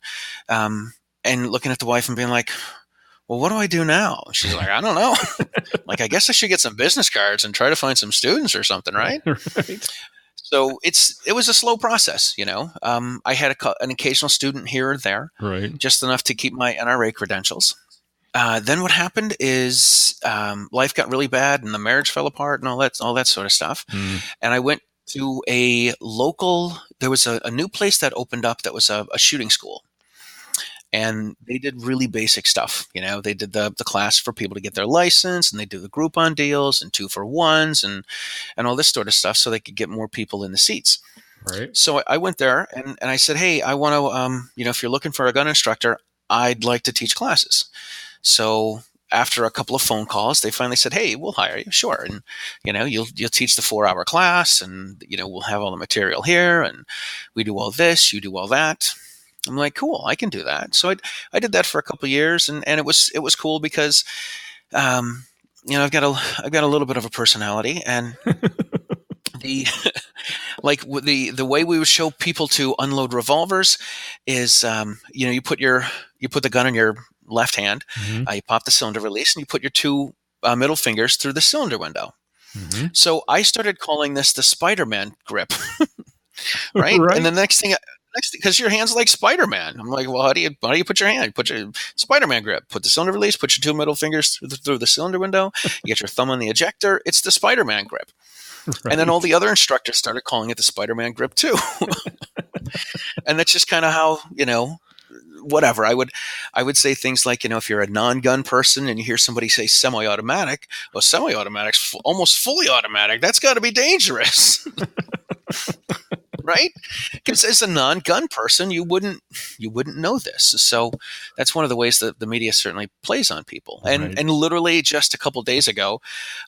and looking at the wife and being like, well, what do I do now? She's like, I don't know. Like, I guess I should get some business cards and try to find some students or something, right? Right. So it was a slow process, I had an occasional student here or there, right, just enough to keep my NRA credentials. Then what happened is life got really bad and the marriage fell apart and all that sort of stuff. Mm. And I went to there was a new place that opened up that was a shooting school. And they did really basic stuff. They did the class for people to get their license, and they do the Groupon deals and 2-for-1s and all this sort of stuff so they could get more people in the seats. Right. So I went there and I said, hey, I want to, if you're looking for a gun instructor, I'd like to teach classes. So after a couple of phone calls, they finally said, hey, we'll hire you. Sure. And, you'll teach the 4-hour class and, we'll have all the material here and we do all this, you do all that. I'm like, cool, I can do that. So I did that for a couple of years and it was cool because, I've got a little bit of a personality and Like the way we would show people to unload revolvers is, you put the gun in your left hand, you pop the cylinder release, and you put your two middle fingers through the cylinder window. So I started calling this the Spider-Man grip, right? And the next thing, because your hand's like Spider-Man. I'm like, well, how do you put your hand? You put your Spider-Man grip, put the cylinder release, put your two middle fingers through the cylinder window, you get your thumb on the ejector. It's the Spider-Man grip. Right. And then all the other instructors started calling it the Spider-Man grip too. And that's just kind of how, whatever. I would say things like, if you're a non-gun person and you hear somebody say semi-automatic, well, semi-automatic's almost fully automatic. That's got to be dangerous. Right? Because as a non-gun person, you wouldn't know this. So that's one of the ways that the media certainly plays on people. And literally just a couple of days ago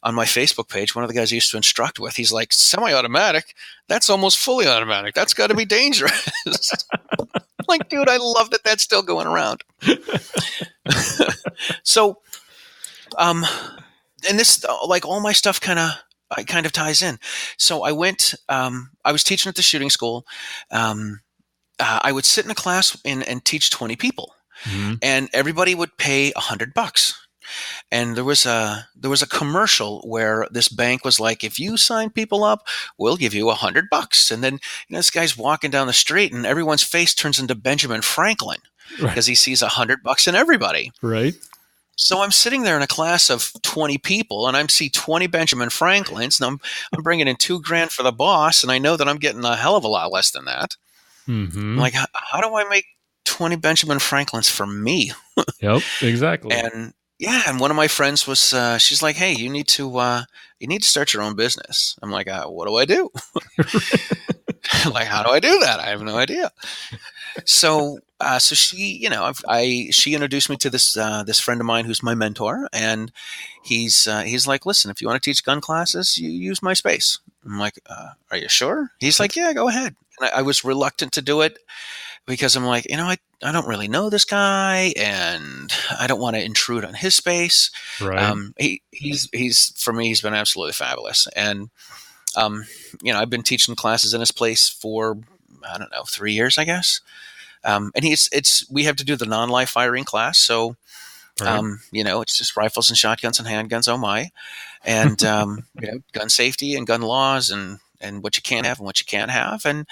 on my Facebook page, one of the guys I used to instruct with, he's like, semi-automatic? That's almost fully automatic. That's got to be dangerous. Like, dude, I love that that's still going around. So, and this, like all my stuff kind of ties in. So I went, I was teaching at the shooting school. I would sit in a class and teach 20 people, and everybody would pay $100. And there was a commercial where this bank was like, if you sign people up, we'll give you $100. And then this guy's walking down the street, and everyone's face turns into Benjamin Franklin because he sees $100 in everybody. Right. So I'm sitting there in a class of 20 people, and I see 20 Benjamin Franklins, and I'm bringing in $2,000 for the boss, and I know that I'm getting a hell of a lot less than that. I'm like, how do I make 20 Benjamin Franklins for me? Yep, exactly. And one of my friends was, she's like, hey, you need to start your own business. I'm like, what do I do? Like, how do I do that? I have no idea. So she, she introduced me to this friend of mine who's my mentor, and he's like, listen, if you want to teach gun classes, you use my space. I'm like, are you sure? He's like, yeah, go ahead. And I was reluctant to do it because I'm like, I don't really know this guy, and I don't want to intrude on his space. Right. He's for me, he's been absolutely fabulous, and I've been teaching classes in his place for, I don't know, 3 years, I guess. And we have to do the non-live firing class. So, it's just rifles and shotguns and handguns. Oh my. And, gun safety and gun laws and what you can have and what you can't have. And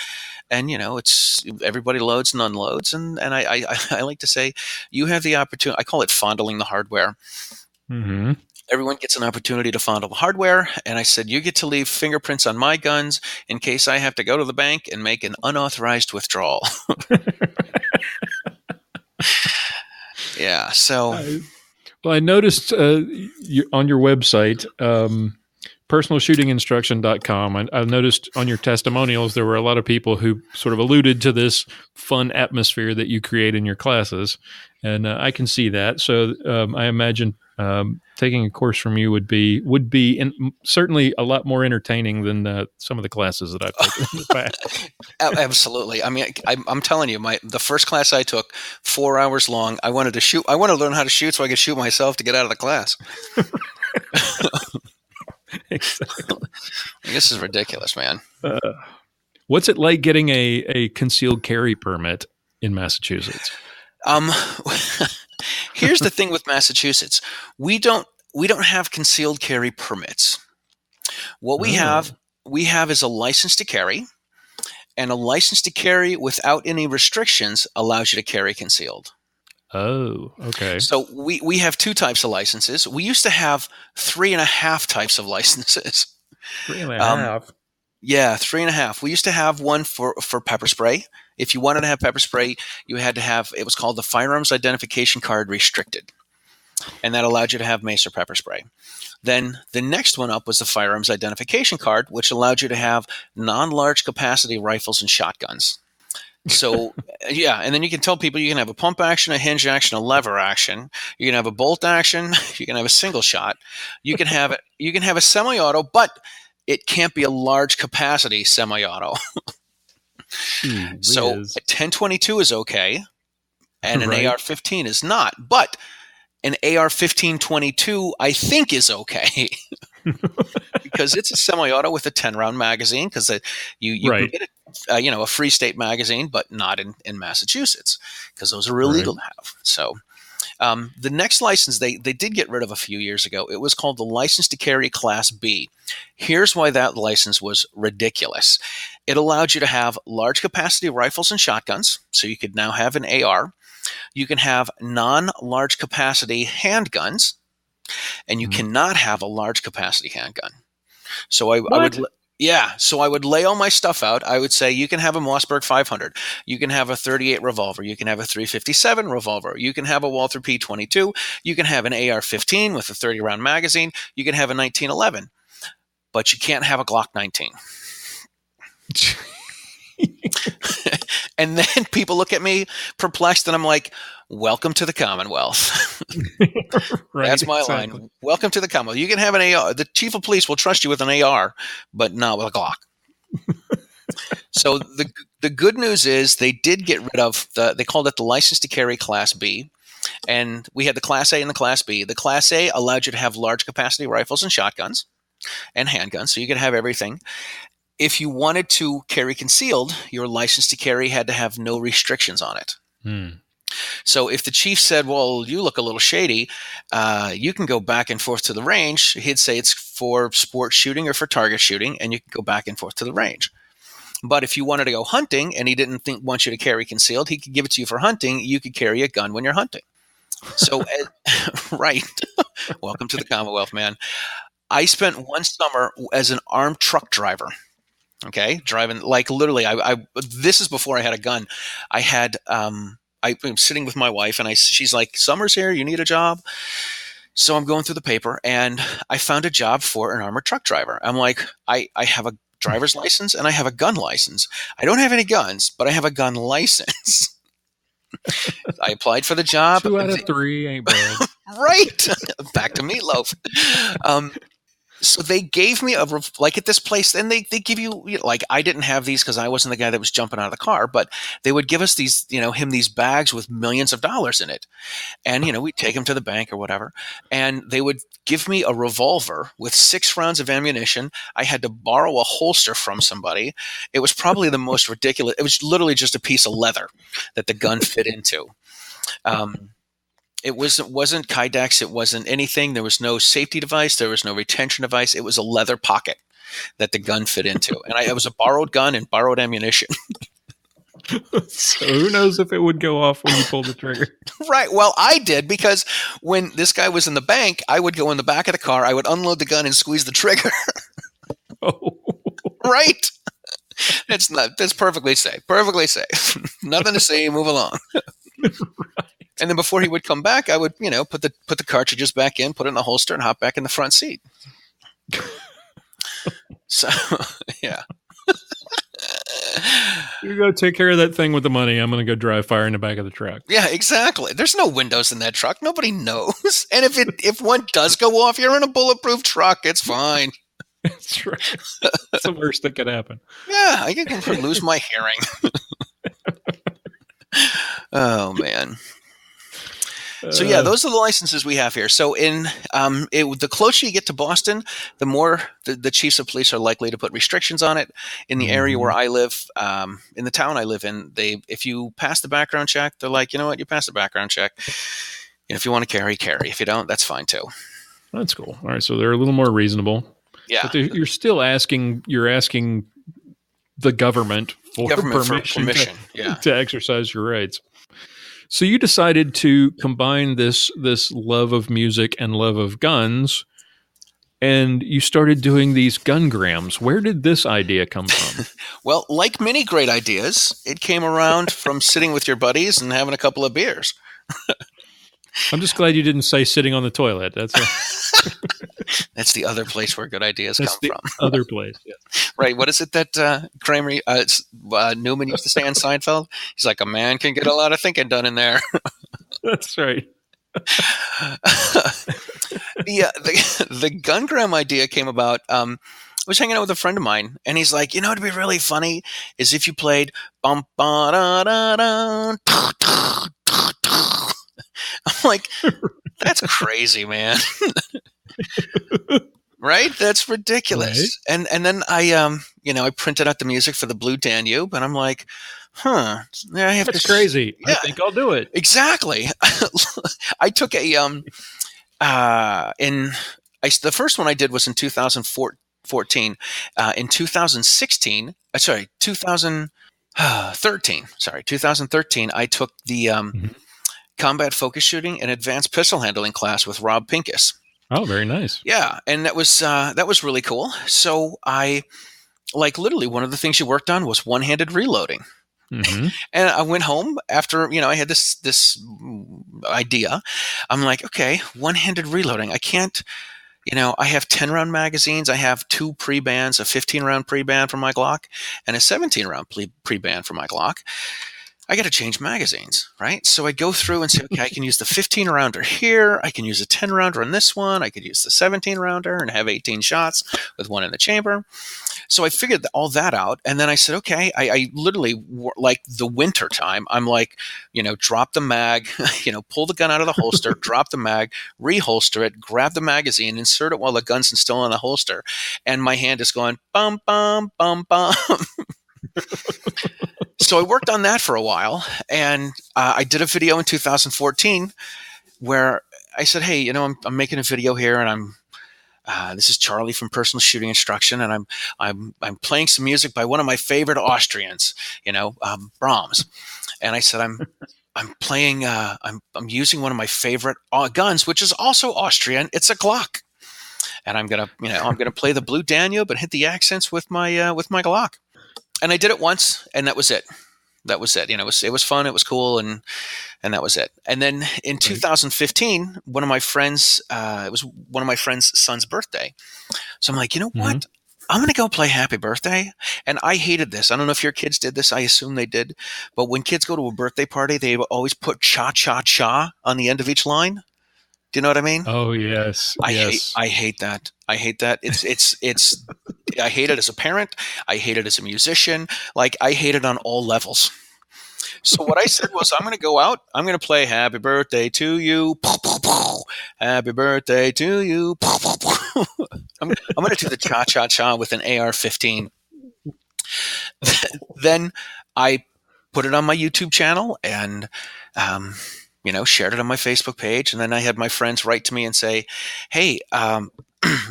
it's everybody loads and unloads. And I like to say you have the opportunity. I call it fondling the hardware. Everyone gets an opportunity to fondle the hardware. And I said, you get to leave fingerprints on my guns in case I have to go to the bank and make an unauthorized withdrawal. Yeah. So, well, I noticed on your website, personalshootinginstruction.com, I noticed on your testimonials there were a lot of people who sort of alluded to this fun atmosphere that you create in your classes, and I can see that. So I imagine taking a course from you would be certainly a lot more entertaining than some of the classes that I've taken in the past. Absolutely. I mean, I'm telling you, the first class I took, 4 hours long. I wanted to shoot. I wanted to learn how to shoot so I could shoot myself to get out of the class. Exactly. This is ridiculous, man. What's it like getting a concealed carry permit in Massachusetts? Here's the thing with Massachusetts. We don't have concealed carry permits. What we have is a license to carry, and a license to carry without any restrictions allows you to carry concealed. Oh, okay. So we have two types of licenses. We used to have 3.5 types of licenses. 3.5? Yeah, 3.5. We used to have one for pepper spray. If you wanted to have pepper spray, you had to have, it was called the Firearms Identification Card Restricted. And that allowed you to have mace or pepper spray. Then the next one up was the Firearms Identification Card, which allowed you to have non-large capacity rifles and shotguns. So, yeah, and then you can tell people you can have a pump action, a hinge action, a lever action. You can have a bolt action. You can have a single shot. You can have a semi-auto, but it can't be a large capacity semi-auto. So a 1022 is okay, and an AR-15 is not. But an AR-15-22, I think, is okay. because it's a semi-auto with a 10-round magazine. Because you can get a Free State magazine, but not in Massachusetts, because those are illegal to have. So the next license they did get rid of a few years ago. It was called the License to Carry Class B. Here's why that license was ridiculous. It allowed you to have large capacity rifles and shotguns. So you could now have an AR. You can have non-large capacity handguns, and you cannot have a large capacity handgun. So I would lay all my stuff out. I would say you can have a Mossberg 500. You can have a .38 revolver. You can have a .357 revolver. You can have a Walther P22. You can have an AR-15 with a 30-round magazine. You can have a 1911. But you can't have a Glock 19. And then people look at me perplexed, and I'm like, welcome to the Commonwealth. That's my line. Welcome to the Commonwealth. You can have an AR. The chief of police will trust you with an AR, but not with a Glock. So the good news is they did get rid of they called it the License to Carry Class B. And we had the Class A and the Class B. The Class A allowed you to have large capacity rifles and shotguns and handguns, so you could have everything. If you wanted to carry concealed, your license to carry had to have no restrictions on it. So if the chief said, well, you look a little shady, you can go back and forth to the range, he'd say it's for sport shooting or for target shooting, and you can go back and forth to the range. But if you wanted to go hunting and he didn't want you to carry concealed, he could give it to you for hunting. You could carry a gun when you're hunting. So, right. Welcome to the Commonwealth, man. I spent one summer as an armed truck driver. Okay, driving, like, literally. This is before I had a gun. I'm sitting with my wife, and she's like, "Summer's here. You need a job." So I'm going through the paper, and I found a job for an armored truck driver. I'm like, I have a driver's license and I have a gun license. I don't have any guns, but I have a gun license. I applied for the job. 2 out of 3 ain't bad. Right. Back to meatloaf. So they gave me like at this place, and they give you, like, I didn't have these because I wasn't the guy that was jumping out of the car, but they would give us these, these bags with millions of dollars in it. And, we'd take them to the bank or whatever. And they would give me a revolver with 6 rounds of ammunition. I had to borrow a holster from somebody. It was probably the most ridiculous. It was literally just a piece of leather that the gun fit into. It wasn't Kydex. It wasn't anything. There was no safety device. There was no retention device. It was a leather pocket that the gun fit into. And it was a borrowed gun and borrowed ammunition. So who knows if it would go off when you pulled the trigger? Right. Well, I did, because when this guy was in the bank, I would go in the back of the car. I would unload the gun and squeeze the trigger. Oh. Right. That's perfectly safe. Perfectly safe. Nothing to see. Move along. Right. And then before he would come back, I would, put the cartridges back in, put it in the holster, and hop back in the front seat. So, yeah. You go take care of that thing with the money. I'm going to go dry fire in the back of the truck. Yeah, exactly. There's no windows in that truck. Nobody knows. And if one does go off, you're in a bulletproof truck. It's fine. That's right. That's the worst that could happen. Yeah, I can lose my hearing. Oh, man. So yeah, those are the licenses we have here. So the closer you get to Boston, the more the chiefs of police are likely to put restrictions on it. In the area where I live, in the town I live in, if you pass the background check, they're like, you know what, you passed the background check. And if you want to carry. If you don't, that's fine too. That's cool. All right, so they're a little more reasonable. Yeah, but you're still asking. You're asking the government for permission to exercise your rights. So you decided to combine this love of music and love of guns, and you started doing these gungrams. Where did this idea come from? Well, like many great ideas, it came around from sitting with your buddies and having a couple of beers. I'm just glad you didn't say sitting on the toilet. That's the other place where good ideas come from. Other place, yeah. Right. What is it that Kramer, Newman used to say on Seinfeld? He's like, a man can get a lot of thinking done in there. That's right. The gungram idea came about. I was hanging out with a friend of mine, and he's like, it'd be really funny is if you played bum ba da da da. I'm like, that's crazy, man. Right? That's ridiculous. Right. And then I I printed out the music for the Blue Danube, and I'm like, That's crazy. Yeah. I think I'll do it. Exactly. I took a the first one I did was in 2014. In 2013. 2013. I took the combat focus shooting and advanced pistol handling class with Rob Pincus. Oh, very nice. Yeah, and that was really cool. So I literally one of the things you worked on was one-handed reloading. Mm-hmm. And I went home after, I had this idea. I'm like, okay, one-handed reloading. I can't, I have 10-round magazines. I have 2 pre-bands, a 15-round pre-band for my Glock and a 17-round pre-band for my Glock. I got to change magazines, right? So I go through and say, okay, I can use the 15-rounder here. I can use a 10-rounder on this one. I could use the 17-rounder and have 18 shots with one in the chamber. So I figured all that out. And then I said, okay, I literally, like the winter time, I'm like, drop the mag, pull the gun out of the holster, drop the mag, reholster it, grab the magazine, insert it while the gun's still in the holster. And my hand is going, bum, bum, bum, bum. So I worked on that for a while, and I did a video in 2014 where I said, "Hey, I'm making a video here, and this is Charlie from Personal Shooting Instruction, and I'm playing some music by one of my favorite Austrians, Brahms." And I said, "I'm playing, I'm using one of my favorite guns, which is also Austrian. It's a Glock, and I'm gonna play the Blue Danube and hit the accents with my Glock." And I did it once, and that was it. It was fun. It was cool, and that was it. And then in 2015, one of my friends, it was one of my friend's son's birthday. So I'm like, what? I'm going to go play Happy Birthday. And I hated this. I don't know if your kids did this. I assume they did. But when kids go to a birthday party, they always put cha-cha-cha on the end of each line. Do you know what I mean? Oh, yes. I hate that. I hate that. It's I hate it as a parent. I hate it as a musician. I hate it on all levels. So what I said was, I'm going to go out. I'm going to play Happy Birthday to You. Happy Birthday to you. I'm going to do the cha-cha-cha with an AR-15. Then I put it on my YouTube channel and shared it on my Facebook page. And then I had my friends write to me and say, hey,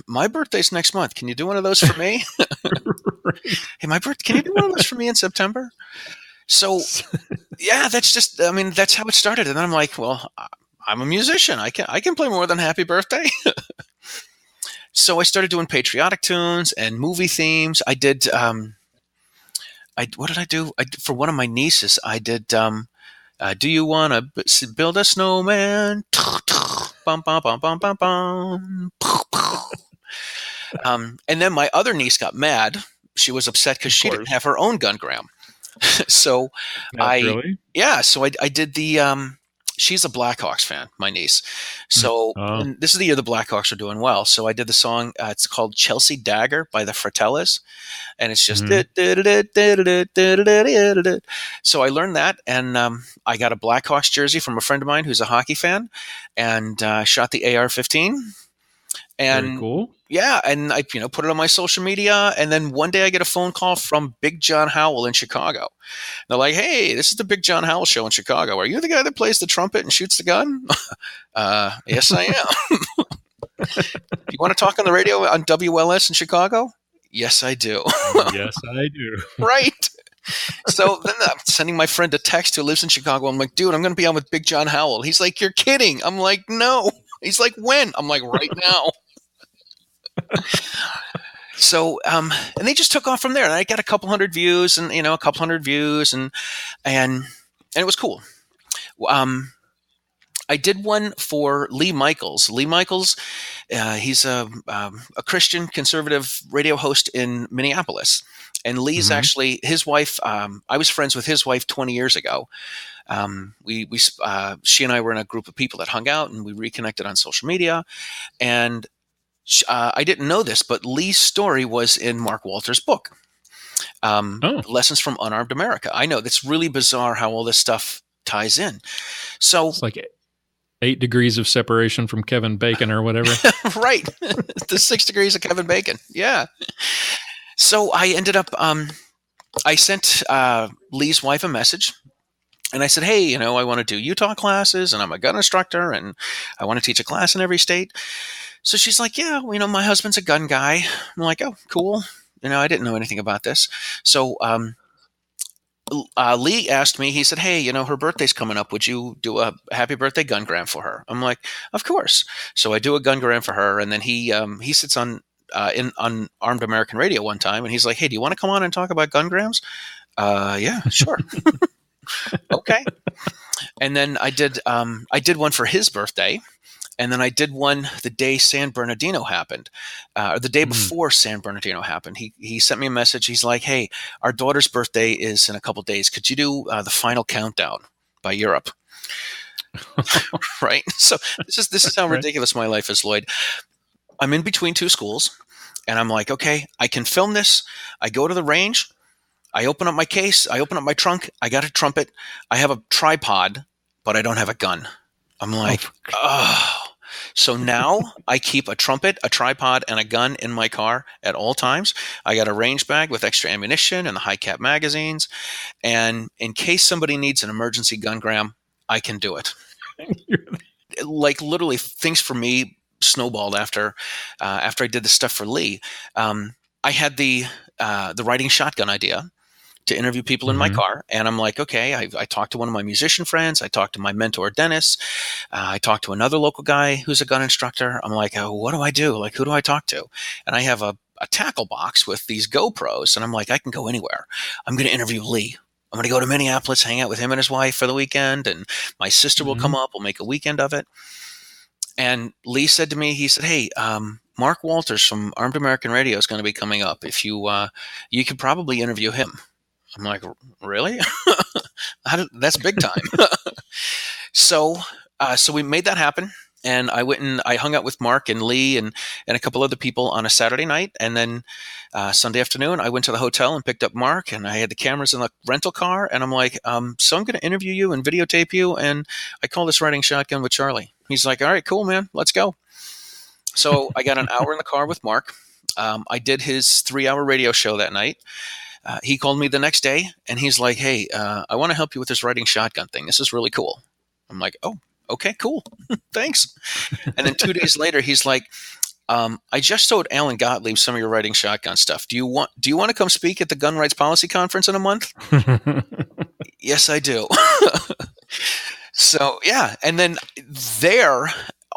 my birthday's next month. Can you do one of those for me? Hey, can you do one of those for me in September? So, yeah, that's how it started. And then I'm like, well, I'm a musician. I can play more than Happy Birthday. So I started doing patriotic tunes and movie themes. I did, what did I do? For one of my nieces, I did, do you want to build a snowman? Bum, bum, bum, bum, bum, bum. And then my other niece got mad. She was upset because she didn't have her own gun gram. So really? Yeah. So I did the, she's a Blackhawks fan, my niece. So and this is the year the Blackhawks are doing well. So I did the song, it's called Chelsea Dagger by the Fratellas. And it's just, so I learned that. And I got a Blackhawks jersey from a friend of mine who's a hockey fan, and shot the AR-15. And very cool. Yeah, and I put it on my social media, and then one day I get a phone call from Big John Howell in Chicago. They're like, "Hey, this is the Big John Howell show in Chicago. Are you the guy that plays the trumpet and shoots the gun?" Yes, I am. You want to talk on the radio on WLS in Chicago? Yes, I do. Yes, I do. Right. So then I'm sending my friend a text who lives in Chicago. I'm like, dude, I'm going to be on with Big John Howell. He's like, you're kidding. I'm like, no. He's like, when? I'm like, right now. So, and they just took off from there. And I got a couple hundred views and, and it was cool. I did one for Lee Michaels. Lee Michaels, he's a Christian conservative radio host in Minneapolis. And Lee's actually, his wife, I was friends with his wife 20 years ago. She and I were in a group of people that hung out, and we reconnected on social media. And I didn't know this, but Lee's story was in Mark Walter's book, Lessons from Unarmed America. I know that's really bizarre how all this stuff ties in. So it's like 8 degrees of separation from Kevin Bacon or whatever. Right. The 6 degrees of Kevin Bacon. Yeah. So I ended up, I sent Lee's wife a message. And I said, hey, I want to do Utah classes, and I'm a gun instructor, and I want to teach a class in every state. So she's like, yeah, my husband's a gun guy. I'm like, oh, cool. I didn't know anything about this. So Lee asked me, he said, hey, her birthday's coming up. Would you do a happy birthday gungram for her? I'm like, of course. So I do a gungram for her. And then he sits on Armed American Radio one time, and he's like, hey, do you want to come on and talk about gungrams? Yeah, sure. Okay. And then I did one for his birthday. And then I did one the day San Bernardino happened, or the day before San Bernardino happened. He sent me a message. He's like, hey, our daughter's birthday is in a couple days. Could you do the Final Countdown by Europe? Right. So this is how ridiculous my life is, Lloyd. I'm in between two schools, and I'm like, okay, I can film this. I go to the range. I open up my case. I open up my trunk. I got a trumpet. I have a tripod, but I don't have a gun. I'm like, oh. So now I keep a trumpet, a tripod, and a gun in my car at all times. I got a range bag with extra ammunition and the high cap magazines. And in case somebody needs an emergency gungram, I can do it. Like literally things for me snowballed after I did the stuff for Lee. I had the riding shotgun idea to interview people in my car. And I'm like, okay, I talked to one of my musician friends. I talked to my mentor, Dennis. I talked to another local guy who's a gun instructor. I'm like, oh, what do I do? Like, who do I talk to? And I have a tackle box with these GoPros. And I'm like, I can go anywhere. I'm going to interview Lee. I'm going to go to Minneapolis, hang out with him and his wife for the weekend. And my sister will come up. We'll make a weekend of it. And Lee said to me, he said, hey, Mark Walters from Armed American Radio is going to be coming up. If you could probably interview him. I'm like, really? That's big time. So we made that happen. And I went and I hung out with Mark and Lee and a couple other people on a Saturday night. And then Sunday afternoon, I went to the hotel and picked up Mark, and I had the cameras in the rental car. And I'm like, so I'm going to interview you and videotape you. And I call this riding shotgun with Charlie. He's like, all right, cool, man. Let's go. So I got an hour in the car with Mark. I did his 3-hour radio show that night. He called me the next day, and he's like, hey, I want to help you with this riding shotgun thing. This is really cool. I'm like, oh, okay, cool. Thanks. And then 2 days later, he's like, I just showed Alan Gottlieb some of your riding shotgun stuff. Do you want to come speak at the Gun Rights Policy Conference in a month? Yes, I do. So, yeah. And then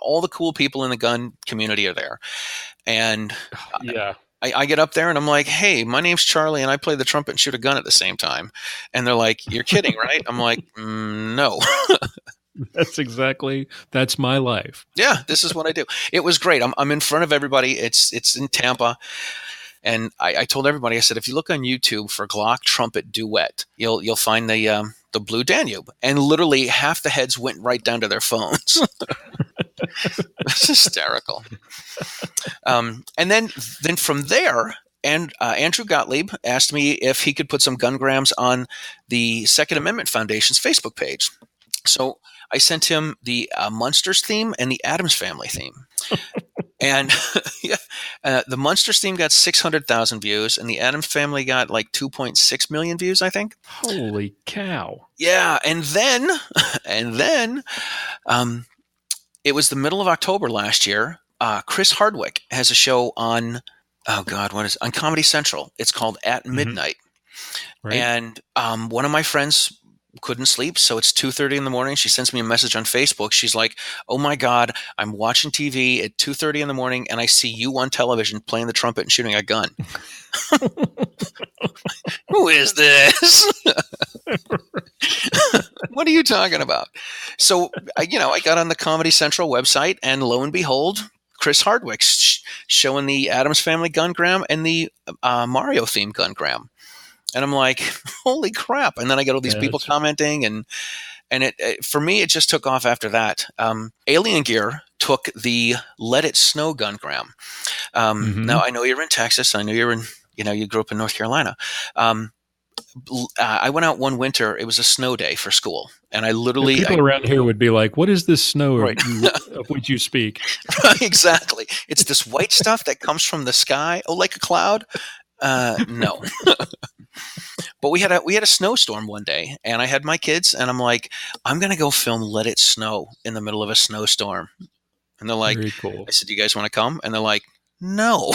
all the cool people in the gun community are there. And yeah. I get up there and I'm like, hey, my name's Charlie and I play the trumpet and shoot a gun at the same time. And they're like, you're kidding, right? I'm like, no. That's my life. Yeah, this is what I do. It was great. I'm in front of everybody. It's in Tampa. And I told everybody, I said, if you look on YouTube for Glock trumpet duet, you'll find the Blue Danube. And literally half the heads went right down to their phones. That's hysterical. And then from there, Andrew Gottlieb asked me if he could put some gungrams on the Second Amendment Foundation's Facebook page. So I sent him the Munsters theme and the Addams Family theme. And the Munsters theme got 600,000 views, and the Addams Family got like 2.6 million views, I think. Holy cow! Yeah, and then, it was the middle of October last year. Chris Hardwick has a show on, on Comedy Central. It's called At Midnight. Right. And one of my friends couldn't sleep, so it's 2:30 in the morning. She sends me a message on Facebook. She's like, oh my God, I'm watching TV at 2:30 in the morning and I see you on television playing the trumpet and shooting a gun. Who is this? What are you talking about? So, I got on the Comedy Central website, and lo and behold, Chris Hardwick's showing the Addams Family gungram and the Mario themed gungram. And I'm like, holy crap. And then I get all these people commenting, and it for me, it just took off after that. Alien Gear took the Let It Snow gungram. Now, I know you're in Texas. I know you're in, you grew up in North Carolina. I went out one winter. It was a snow day for school, and I literally people around here would be like, "What is this snow Right. of which you speak?" Right, exactly. It's this white stuff that comes from the sky. Oh, like a cloud? No. But we had a snowstorm one day, and I had my kids, and I'm like, I'm gonna go film Let It Snow in the middle of a snowstorm. And they're like, Very cool. I said, "Do you guys want to come?" And they're like, "No."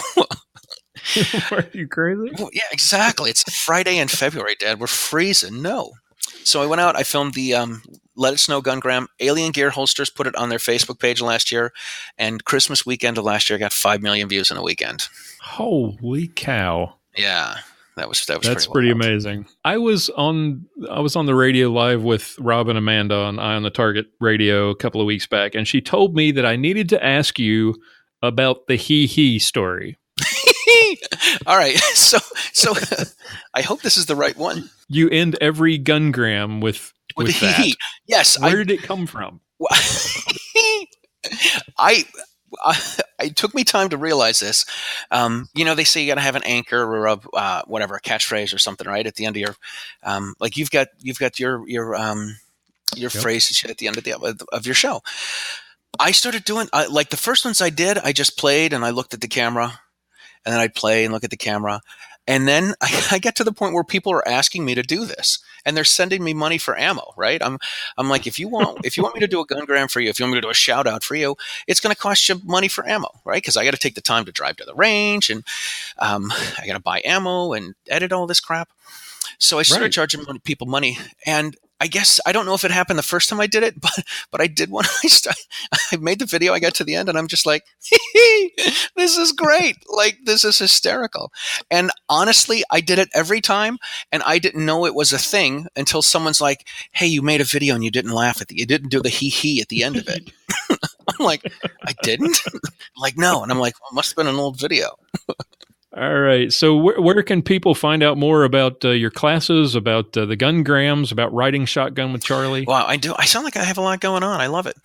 Are you crazy? Well, yeah, exactly. It's Friday in February, Dad. We're freezing. No. So I went out. I filmed the Let It Snow gungram. Alien Gear Holsters put it on their Facebook page last year, and Christmas weekend of last year got 5 million views in a weekend. Holy cow! Yeah, that was That's pretty amazing. I was on the radio live with Rob and Amanda on Eye on the Target radio a couple of weeks back, and she told me that I needed to ask you about the he story. All right, so I hope this is the right one. You end every gungram with that. Yes. Where did it come from? It took me time to realize this. They say you got to have an anchor or a catchphrase or something, right? At the end of your, like you've got your phrase at the end of your show. I started doing like the first ones I did. I just played and I looked at the camera, and then I'd play and look at the camera. And then I get to the point where people are asking me to do this, and they're sending me money for ammo, right? I'm like, if you want me to do a gungram for you, if you want me to do a shout out for you, it's going to cost you money for ammo, right? Because I got to take the time to drive to the range, and I got to buy ammo and edit all this crap. So I started charging people money, and I guess I don't know if it happened the first time I did it, but I did when I made the video. I got to the end, and I'm just like, this is great. Like, this is hysterical. And honestly, I did it every time, and I didn't know it was a thing until someone's like, "Hey, you made a video and you didn't laugh you didn't do the he at the end of it." I'm like, "I didn't?" I'm like, "No," and I'm like, "Well, it must have been an old video." All right. So where can people find out more about your classes, about the gungrams, about riding shotgun with Charlie? Wow, I do. I sound like I have a lot going on. I love it.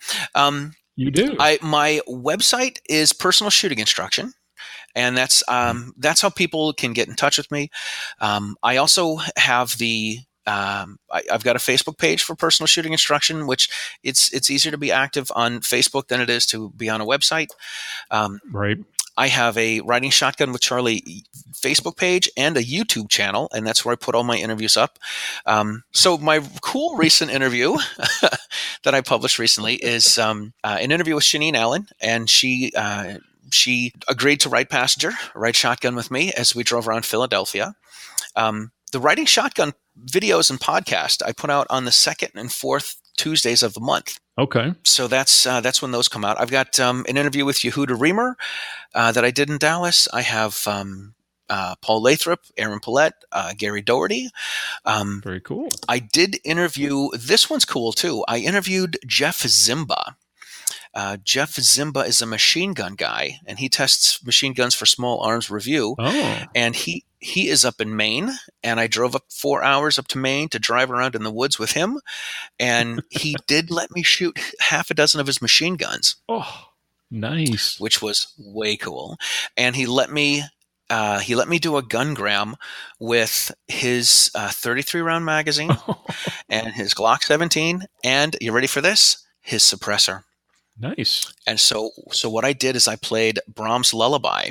You do. My website is Personal Shooting Instruction, and that's how people can get in touch with me. I also have I've got a Facebook page for Personal Shooting Instruction, which it's easier to be active on Facebook than it is to be on a website. Right. I have a Riding Shotgun with Charlie Facebook page and a YouTube channel, and that's where I put all my interviews up. So my cool recent interview that I published recently is an interview with Shanine Allen, and she agreed to ride shotgun with me as we drove around Philadelphia. The Riding Shotgun videos and podcast I put out on the 2nd and 4th Tuesdays of the month. Okay. So that's when those come out. I've got an interview with Yehuda Reamer that I did in Dallas. I have Paul Lathrop, Aaron Paulette, Gary Doherty. Very cool. I did interview, this one's cool too. I interviewed Jeff Zimba. Jeff Zimba is a machine gun guy, and he tests machine guns for Small Arms Review. Oh. And he is up in Maine, and I drove up 4 hours up to Maine to drive around in the woods with him. And he did let me shoot half a dozen of his machine guns. Oh, nice. Which was way cool. And he let me do a gungram with his 33 round magazine and his Glock 17. And you ready for this? His suppressor. Nice. And so what I did is I played Brahms' Lullaby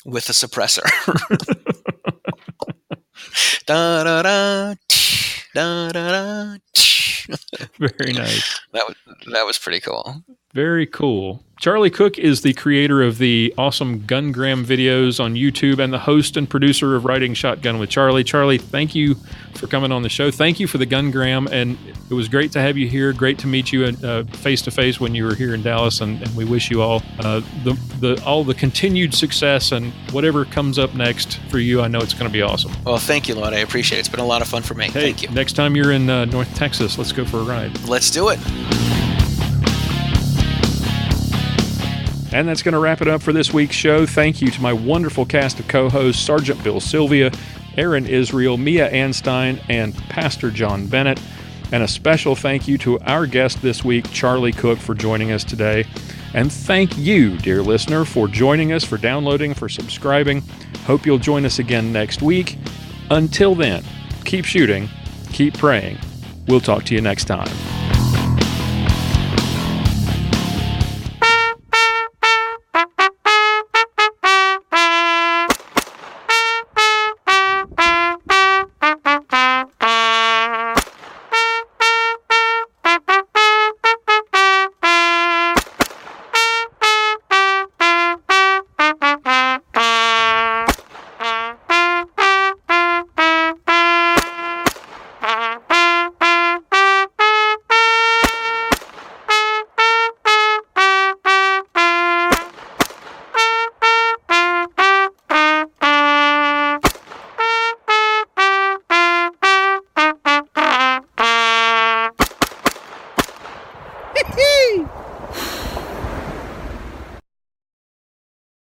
with a suppressor. Da da da, da da da. Very nice. That was pretty cool. Very cool. Charlie Cook is the creator of the awesome Gungram videos on YouTube and the host and producer of Riding Shotgun with Charlie. Charlie, thank you for coming on the show. Thank you for the Gungram, and it was great to have you here. Great to meet you face to face when you were here in Dallas, and we wish you all all the continued success and whatever comes up next for you. I know it's going to be awesome. Well, thank you, Lloyd. I appreciate it. It's been a lot of fun for me. Hey, thank you. Next time you're in North Texas, let's go for a ride. Let's do it. And that's going to wrap it up for this week's show. Thank you to my wonderful cast of co-hosts, Sergeant Bill Silvia, Aaron Israel, Mia Anstine, and Pastor John Bennett. And a special thank you to our guest this week, Charlie Cook, for joining us today. And thank you, dear listener, for joining us, for downloading, for subscribing. Hope you'll join us again next week. Until then, keep shooting, keep praying. We'll talk to you next time.